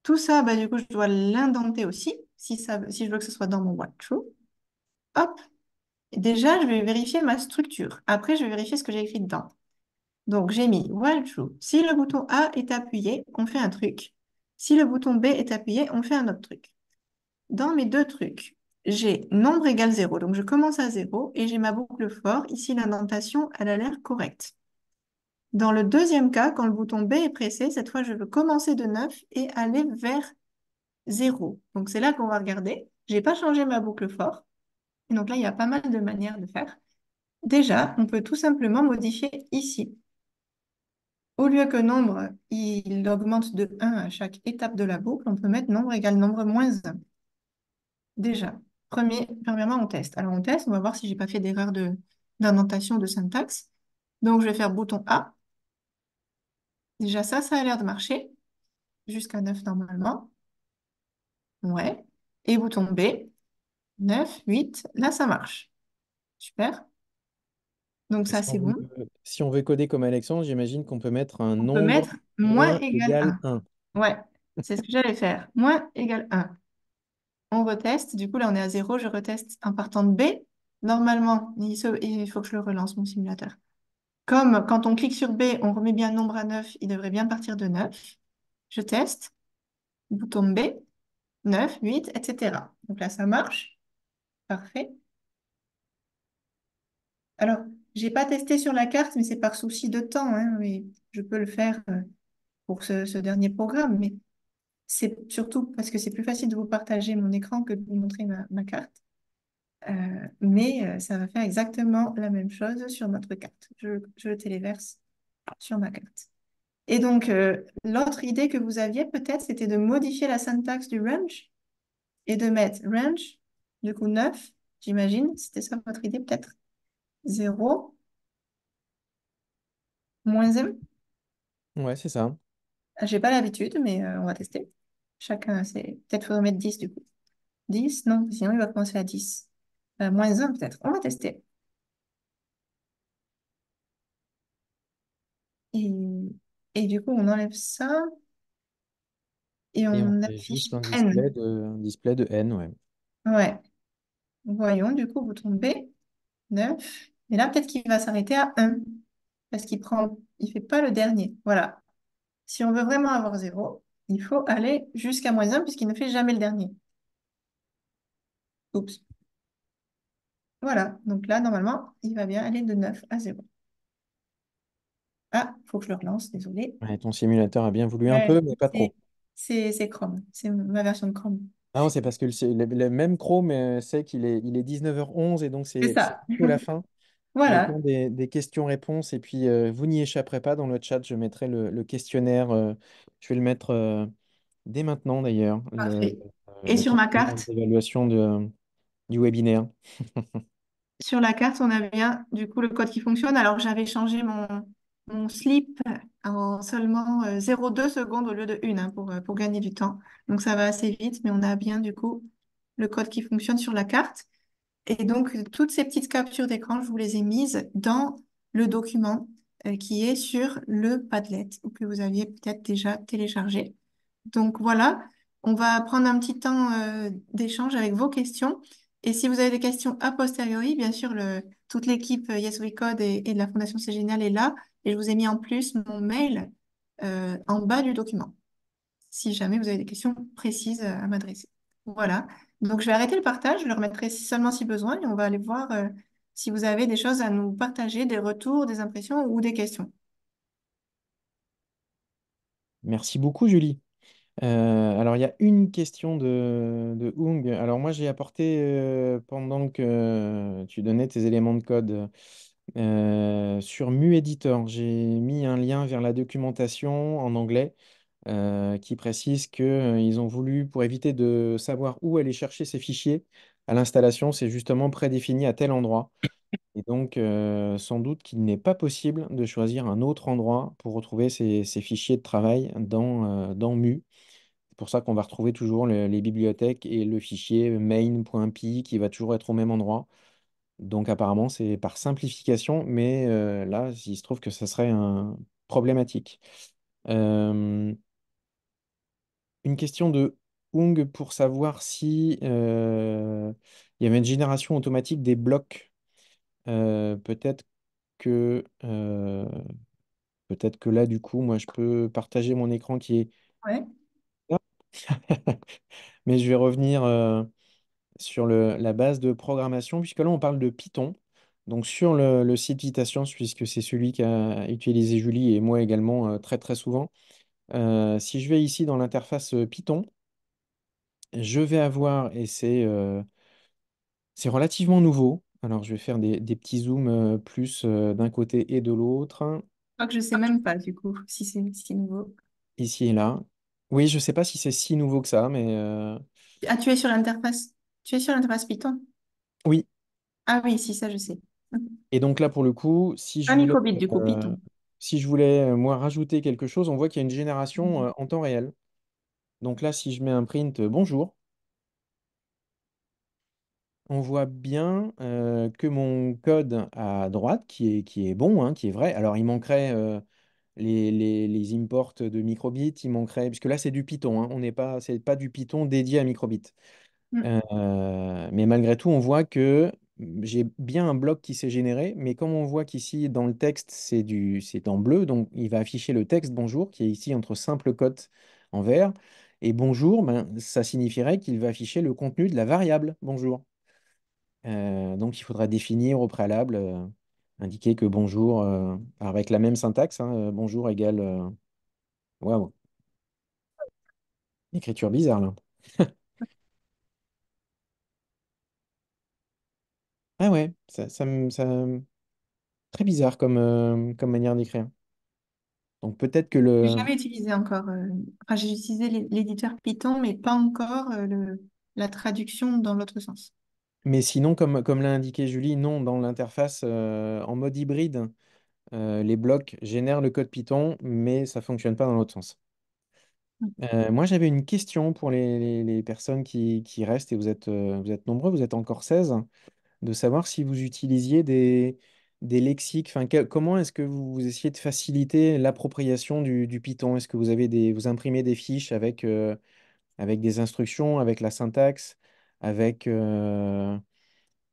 [SPEAKER 2] Tout ça, bah, du coup, je dois l'indenter aussi, si je veux que ce soit dans mon while true. Hop. Et déjà, je vais vérifier ma structure. Après, je vais vérifier ce que j'ai écrit dedans. Donc, j'ai mis while true. Si le bouton A est appuyé, on fait un truc. Si le bouton B est appuyé, on fait un autre truc. Dans mes deux trucs, j'ai nombre égale 0. Donc, je commence à 0 et j'ai ma boucle for. Ici, l'indentation, elle a l'air correcte. Dans le deuxième cas, quand le bouton B est pressé, cette fois, je veux commencer de 9 et aller vers 0. Donc, c'est là qu'on va regarder. Je n'ai pas changé ma boucle for. Et donc là, il y a pas mal de manières de faire. Déjà, on peut tout simplement modifier ici. Au lieu que nombre, il augmente de 1 à chaque étape de la boucle, on peut mettre nombre égale nombre moins 1. Déjà, premièrement, on teste. Alors, on teste, on va voir si j'ai pas fait d'erreur d'indentation de syntaxe. Donc, je vais faire bouton A. Déjà, ça a l'air de marcher. Jusqu'à 9 normalement. Ouais. Et bouton B, 9, 8. Là, ça marche. Super. Donc,
[SPEAKER 1] Et
[SPEAKER 2] ça, c'est bon.
[SPEAKER 1] si on veut coder comme Alexandre, j'imagine qu'on peut mettre un
[SPEAKER 2] On peut
[SPEAKER 1] nombre
[SPEAKER 2] mettre moins
[SPEAKER 1] moins
[SPEAKER 2] égale
[SPEAKER 1] égal
[SPEAKER 2] 1.
[SPEAKER 1] 1.
[SPEAKER 2] Ouais, c'est ce que j'allais faire. Moins égale 1. On reteste. Du coup, là, on est à 0. Je reteste en partant de B. Normalement, il faut que je le relance, mon simulateur. Comme quand on clique sur B, on remet bien le nombre à 9, il devrait bien partir de 9. Je teste. Bouton B, 9, 8, etc. Donc là, ça marche. Parfait. Alors, j'ai pas testé sur la carte, mais c'est par souci de temps, hein, mais je peux le faire pour ce dernier programme. Mais c'est surtout parce que c'est plus facile de vous partager mon écran que de vous montrer ma carte. Mais ça va faire exactement la même chose sur notre carte. Je le téléverse sur ma carte. Et donc, l'autre idée que vous aviez peut-être, c'était de modifier la syntaxe du range et de mettre range, du coup 9, j'imagine. C'était ça votre idée peut-être? 0, moins m.
[SPEAKER 1] Ouais, c'est ça.
[SPEAKER 2] J'ai pas l'habitude, mais on va tester. Chacun, c'est... Peut-être faudrait mettre 10 du coup. 10, non, sinon il va commencer à 10. Moins 1 peut-être. On va tester. Et, et du coup, on enlève ça et
[SPEAKER 1] Et on
[SPEAKER 2] on
[SPEAKER 1] fait
[SPEAKER 2] affiche
[SPEAKER 1] juste
[SPEAKER 2] n.
[SPEAKER 1] un display de n, ouais.
[SPEAKER 2] Ouais. Voyons, du coup, bouton B, 9. Et là, peut-être qu'il va s'arrêter à 1 parce il fait pas le dernier. Voilà. Si on veut vraiment avoir 0, il faut aller jusqu'à moins 1 puisqu'il ne fait jamais le dernier. Oups. Voilà. Donc là, normalement, il va bien aller de 9 à 0. Ah, il faut que je le relance, désolé.
[SPEAKER 1] Ouais, ton simulateur a bien voulu un
[SPEAKER 2] Ouais,
[SPEAKER 1] peu, mais pas
[SPEAKER 2] c'est
[SPEAKER 1] trop.
[SPEAKER 2] c'est Chrome. C'est ma version de Chrome.
[SPEAKER 1] Ah non, c'est parce que le même Chrome sait qu'il est 19h11 et donc
[SPEAKER 2] C'est
[SPEAKER 1] c'est
[SPEAKER 2] ça.
[SPEAKER 1] bientôt la fin. Le
[SPEAKER 2] Voilà.
[SPEAKER 1] temps des questions-réponses. Et puis, vous n'y échapperez pas dans le chat. Je mettrai le questionnaire. Je vais le mettre dès maintenant, d'ailleurs.
[SPEAKER 2] Parfait. Et
[SPEAKER 1] Le
[SPEAKER 2] sur ma
[SPEAKER 1] questionnaire
[SPEAKER 2] carte,
[SPEAKER 1] d'évaluation du webinaire.
[SPEAKER 2] Sur la carte, on a bien du coup le code qui fonctionne. Alors j'avais changé mon slip en seulement 0,2 secondes au lieu de 1 pour gagner du temps. Donc ça va assez vite, mais on a bien du coup le code qui fonctionne sur la carte. Et donc toutes ces petites captures d'écran, je vous les ai mises dans le document qui est sur le Padlet ou que vous aviez peut-être déjà téléchargé. Donc voilà, on va prendre un petit temps d'échange avec vos questions. Et si vous avez des questions a posteriori, bien sûr, toute l'équipe Yes We Code et de la Fondation C'est Génial est là. Et je vous ai mis en plus mon mail en bas du document, si jamais vous avez des questions précises à m'adresser. Voilà. Donc je vais arrêter le partage, je le remettrai seulement si besoin et on va aller voir si vous avez des choses à nous partager, des retours, des impressions ou des questions.
[SPEAKER 1] Merci beaucoup, Julie. Alors, il y a une question de Hung. Alors, moi, j'ai apporté, pendant que tu donnais tes éléments de code, sur Mu Editor, j'ai mis un lien vers la documentation en anglais qui précise qu'ils ont voulu, pour éviter de savoir où aller chercher ces fichiers à l'installation, c'est justement prédéfini à tel endroit. Et donc, sans doute qu'il n'est pas possible de choisir un autre endroit pour retrouver ces fichiers de travail dans Mu. C'est pour ça qu'on va retrouver toujours les bibliothèques et le fichier main.py qui va toujours être au même endroit. Donc apparemment, c'est par simplification, mais là, il se trouve que ça serait problématique. Euh, une question de Hung pour savoir si il y avait une génération automatique des blocs. Peut-être que, peut-être que là, du coup, moi, je peux partager mon écran qui est
[SPEAKER 2] Ouais.
[SPEAKER 1] là. Mais je vais revenir sur la base de programmation, puisque là, on parle de Python. Donc, sur le site Citation, puisque c'est celui qu'a utilisé Julie et moi également très, très souvent, si je vais ici dans l'interface Python, je vais avoir, et c'est relativement nouveau. Alors, je vais faire des petits zooms plus d'un côté et de l'autre,
[SPEAKER 2] Je crois que je sais même pas du coup si c'est si nouveau.
[SPEAKER 1] ici et là. Oui, je ne sais pas si c'est si nouveau que ça, mais
[SPEAKER 2] Ah, tu es sur l'interface. Tu es sur l'interface Python?
[SPEAKER 1] oui.
[SPEAKER 2] Ah oui, si, ça, je sais.
[SPEAKER 1] Et donc là, pour le coup,
[SPEAKER 2] Un microbit, du coup, Python.
[SPEAKER 1] si je voulais, moi, rajouter quelque chose, on voit qu'il y a une génération
[SPEAKER 2] Mhm.
[SPEAKER 1] en temps réel. Donc là, si je mets un print bonjour, on voit bien que mon code à droite, qui est bon, hein, qui est vrai. Alors, il manquerait les imports de microbit, il manquerait, puisque là, c'est du Python, hein, on n'est pas, c'est pas du Python dédié à microbit.
[SPEAKER 2] Mm.
[SPEAKER 1] Mais malgré tout, on voit que j'ai bien un bloc qui s'est généré, mais comme on voit qu'ici dans le texte, c'est en bleu, donc il va afficher le texte bonjour qui est ici entre simple cote en vert. Et bonjour, ben, ça signifierait qu'il va afficher le contenu de la variable bonjour. Donc il faudra définir au préalable, indiquer que bonjour, avec la même syntaxe, hein, bonjour égale. Waouh, écriture bizarre là. Ah ouais, très bizarre comme manière d'écrire. Donc peut-être que
[SPEAKER 2] J'ai
[SPEAKER 1] le...
[SPEAKER 2] jamais utilisé encore. Enfin, j'ai utilisé l'éditeur Python, mais pas encore la traduction dans l'autre sens.
[SPEAKER 1] Mais sinon, comme l'a indiqué Julie, non, dans l'interface en mode hybride, les blocs génèrent le code Python, mais ça fonctionne pas dans l'autre sens.
[SPEAKER 2] Mm.
[SPEAKER 1] Moi, j'avais une question pour les personnes qui restent, et vous êtes nombreux, vous êtes encore 16, de savoir si vous utilisiez des lexiques, enfin, comment est-ce que vous essayez de faciliter l'appropriation du Python? Est-ce que vous imprimez des fiches avec des instructions, avec la syntaxe, avec,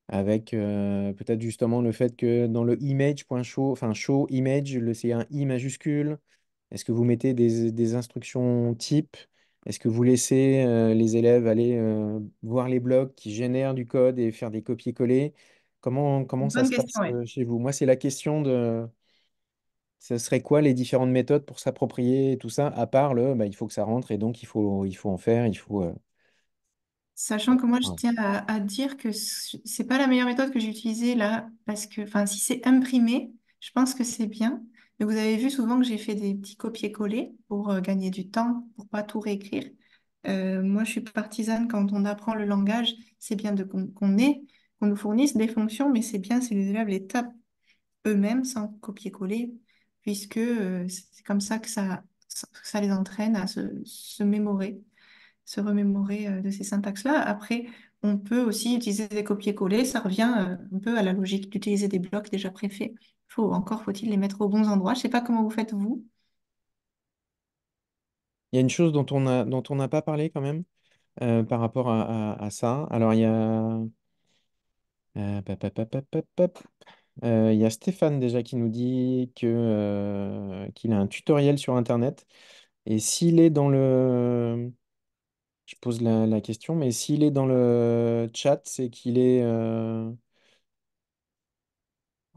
[SPEAKER 1] avec peut-être justement le fait que dans le image.show, enfin show image, c'est un i majuscule. Est-ce que vous mettez des instructions type? Est-ce que vous laissez les élèves aller voir les blocs qui génèrent du code et faire des copier-coller? Comment ça
[SPEAKER 2] Bonne
[SPEAKER 1] se
[SPEAKER 2] question,
[SPEAKER 1] passe
[SPEAKER 2] oui.
[SPEAKER 1] chez vous? Moi, c'est la question de ce serait quoi les différentes méthodes pour s'approprier tout ça, à part bah, il faut que ça rentre et donc il faut en faire, il faut.
[SPEAKER 2] Sachant que moi, je
[SPEAKER 1] Voilà.
[SPEAKER 2] tiens à dire que c'est pas la meilleure méthode que j'ai utilisée là, parce que, enfin, si c'est imprimé, je pense que c'est bien. Mais vous avez vu souvent que j'ai fait des petits copier-coller pour gagner du temps, pour pas tout réécrire. Moi, je suis partisane quand on apprend le langage, c'est bien qu'on ait qu'on nous fournisse des fonctions, mais c'est bien si les élèves les tapent eux-mêmes sans copier-coller, puisque c'est comme ça que ça les entraîne à se mémorer, se remémorer de ces syntaxes-là. Après, on peut aussi utiliser des copier-coller, ça revient un peu à la logique d'utiliser des blocs déjà préfaits. Encore faut-il les mettre aux bons endroits. Je sais pas comment vous faites vous.
[SPEAKER 1] Il y a une chose dont on n'a pas parlé quand même par rapport à ça. Alors, il y a Stéphane déjà qui nous dit qu'il a un tutoriel sur Internet. Et s'il est dans le... Je pose la question, mais s'il est dans le chat, c'est qu'il est...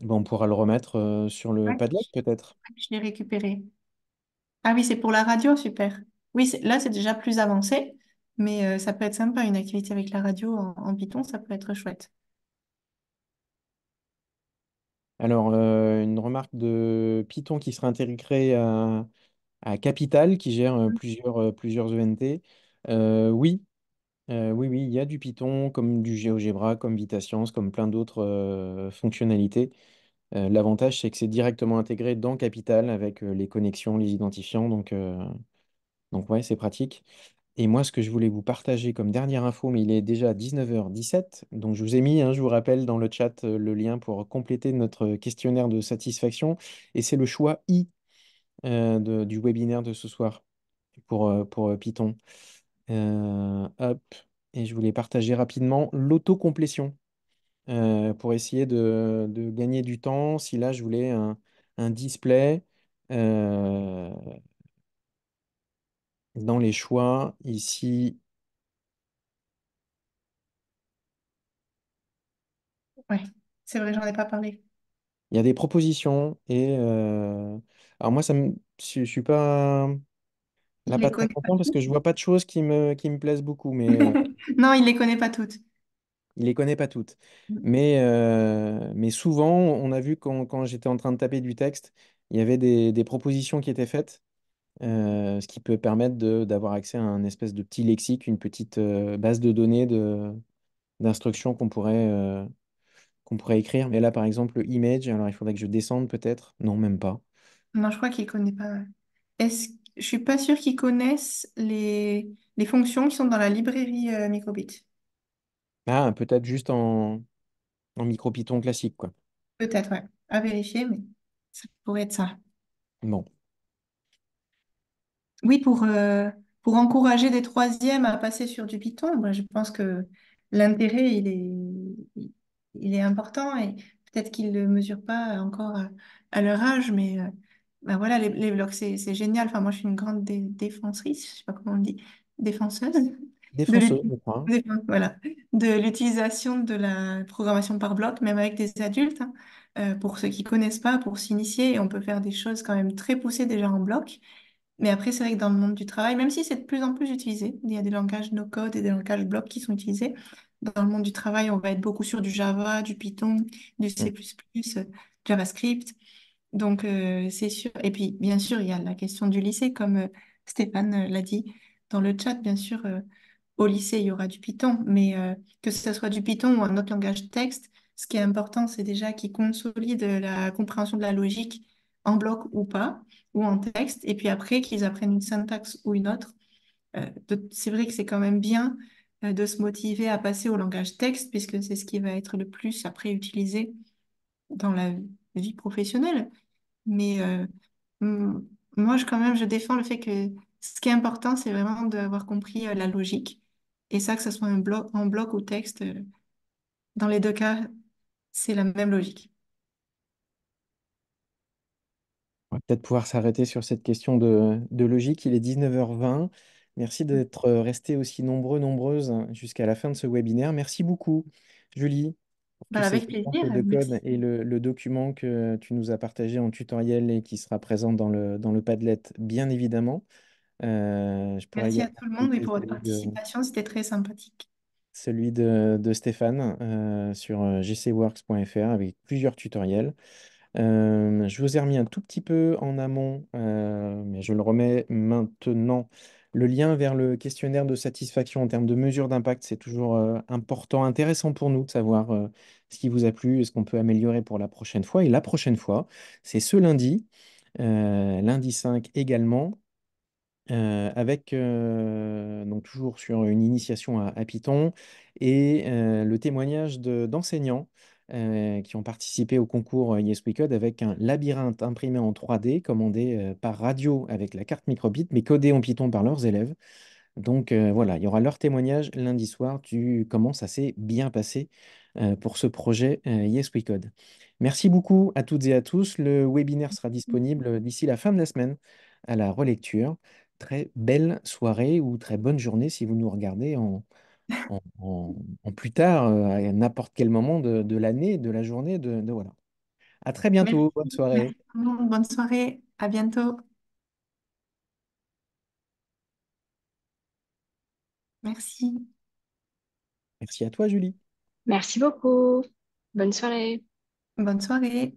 [SPEAKER 1] bon, on pourra le remettre sur le
[SPEAKER 2] Ouais,
[SPEAKER 1] Padlet peut-être.
[SPEAKER 2] je l'ai récupéré. Ah oui, c'est pour la radio, super. Oui, là, c'est déjà plus avancé, mais ça peut être sympa, une activité avec la radio en Python, ça peut être chouette.
[SPEAKER 1] Alors, une remarque de Python qui sera intégrée à Capital, qui gère plusieurs ENT. Oui, oui, oui, il y a du Python, comme du GeoGebra, comme VitaScience, comme plein d'autres fonctionnalités. L'avantage, c'est que c'est directement intégré dans Capital avec les connexions, les identifiants. Donc ouais, c'est pratique. Et moi, ce que je voulais vous partager comme dernière info, mais il est déjà 19h17, donc je vous ai mis, hein, je vous rappelle, dans le chat le lien pour compléter notre questionnaire de satisfaction. Et c'est le choix I du webinaire de ce soir pour Python. Hop. Et je voulais partager rapidement l'autocomplétion pour essayer de gagner du temps. Si là, je voulais un display euh, dans les choix, ici,
[SPEAKER 2] Ouais, c'est vrai, j'en ai pas parlé.
[SPEAKER 1] il y a des propositions. Et alors moi, je suis pas
[SPEAKER 2] Il
[SPEAKER 1] là pas
[SPEAKER 2] les
[SPEAKER 1] très
[SPEAKER 2] connaît pas
[SPEAKER 1] content parce que
[SPEAKER 2] toutes.
[SPEAKER 1] je vois pas de choses qui me plaisent beaucoup, mais
[SPEAKER 2] Non, il les connaît pas toutes.
[SPEAKER 1] il les connaît pas toutes. Mais souvent, on a vu quand j'étais en train de taper du texte, il y avait des propositions qui étaient faites. Ce qui peut permettre d'avoir accès à un espèce de petit lexique, une petite base de données d'instructions qu'on pourrait écrire. Mais là, par exemple, image, alors il faudrait que je descende peut-être. Non, même pas.
[SPEAKER 2] Non, je crois qu'il connaît pas. Je suis pas sûre qu'ils connaissent les fonctions qui sont dans la librairie Microbit.
[SPEAKER 1] Ah, peut-être juste en micro-Python classique, quoi.
[SPEAKER 2] Peut-être, ouais. À vérifier, mais ça pourrait être ça.
[SPEAKER 1] Bon.
[SPEAKER 2] Oui, pour encourager des troisièmes à passer sur du Python, moi, je pense que l'intérêt, il est important et peut-être qu'ils ne le mesurent pas encore à leur âge, mais ben voilà, les blocs, c'est génial. Enfin, moi, je suis une grande défensrice, je sais pas comment on dit, défenseuse de
[SPEAKER 1] Défenseuse, je crois, hein.
[SPEAKER 2] voilà, de l'utilisation de la programmation par bloc, même avec des adultes, hein. Pour ceux qui connaissent pas, pour s'initier, on peut faire des choses quand même très poussées déjà en bloc. Mais après, c'est vrai que dans le monde du travail, même si c'est de plus en plus utilisé, il y a des langages no-code et des langages blocs qui sont utilisés. Dans le monde du travail, on va être beaucoup sur du Java, du Python, du
[SPEAKER 1] Mm.
[SPEAKER 2] C++, JavaScript. Donc, c'est sûr. Et puis, bien sûr, il y a la question du lycée, comme Stéphane l'a dit dans le chat. Bien sûr, au lycée, il y aura du Python, mais que ce soit du Python ou un autre langage texte, ce qui est important, c'est déjà qu'ils consolident la compréhension de la logique en bloc ou pas, ou en texte, et puis après, qu'ils apprennent une syntaxe ou une autre. C'est vrai que c'est quand même bien de se motiver à passer au langage texte, puisque c'est ce qui va être le plus après utilisé dans la vie professionnelle. Mais moi, quand même, je défends le fait que ce qui est important, c'est vraiment d'avoir compris la logique. Et ça, que ce soit en bloc ou texte, dans les deux cas, c'est la même logique.
[SPEAKER 1] On va peut-être pouvoir s'arrêter sur cette question de logique. Il est 19h20. Merci d'être restés aussi nombreux, nombreuses jusqu'à la fin de ce webinaire. Merci beaucoup, Julie, pour tous
[SPEAKER 2] Bah,
[SPEAKER 1] ces
[SPEAKER 2] avec plaisir,
[SPEAKER 1] exemples de code
[SPEAKER 2] merci.
[SPEAKER 1] et le document que tu nous as partagé en tutoriel et qui sera présent dans le Padlet, bien évidemment. Je pourrais
[SPEAKER 2] Merci à
[SPEAKER 1] également
[SPEAKER 2] tout le monde et
[SPEAKER 1] ajouter
[SPEAKER 2] pour votre participation, c'était très sympathique.
[SPEAKER 1] celui de Stéphane sur gcworks.fr avec plusieurs tutoriels. Je vous ai remis un tout petit peu en amont, mais je le remets maintenant, Le lien vers le questionnaire de satisfaction en termes de mesure d'impact, c'est toujours important, intéressant pour nous de savoir ce qui vous a plu et ce qu'on peut améliorer pour la prochaine fois. Et la prochaine fois, c'est ce lundi, lundi 5 également, avec donc toujours sur une initiation à Python et le témoignage d'enseignants qui ont participé au concours Yes We Code avec un labyrinthe imprimé en 3D commandé par radio avec la carte microbit, mais codé en Python par leurs élèves. Donc voilà, il y aura leur témoignage lundi soir du comment ça s'est bien passé pour ce projet Yes We Code. Merci beaucoup à toutes et à tous. Le webinaire sera disponible d'ici la fin de la semaine à la relecture. Très belle soirée ou très bonne journée si vous nous regardez en plus tard, à n'importe quel moment de l'année, de la journée, voilà. À très
[SPEAKER 2] Merci.
[SPEAKER 1] bientôt. Bonne
[SPEAKER 2] Merci.
[SPEAKER 1] soirée.
[SPEAKER 2] Bonne soirée. À bientôt. Merci.
[SPEAKER 1] Merci à toi, Julie.
[SPEAKER 3] Merci beaucoup. Bonne soirée.
[SPEAKER 2] Bonne soirée.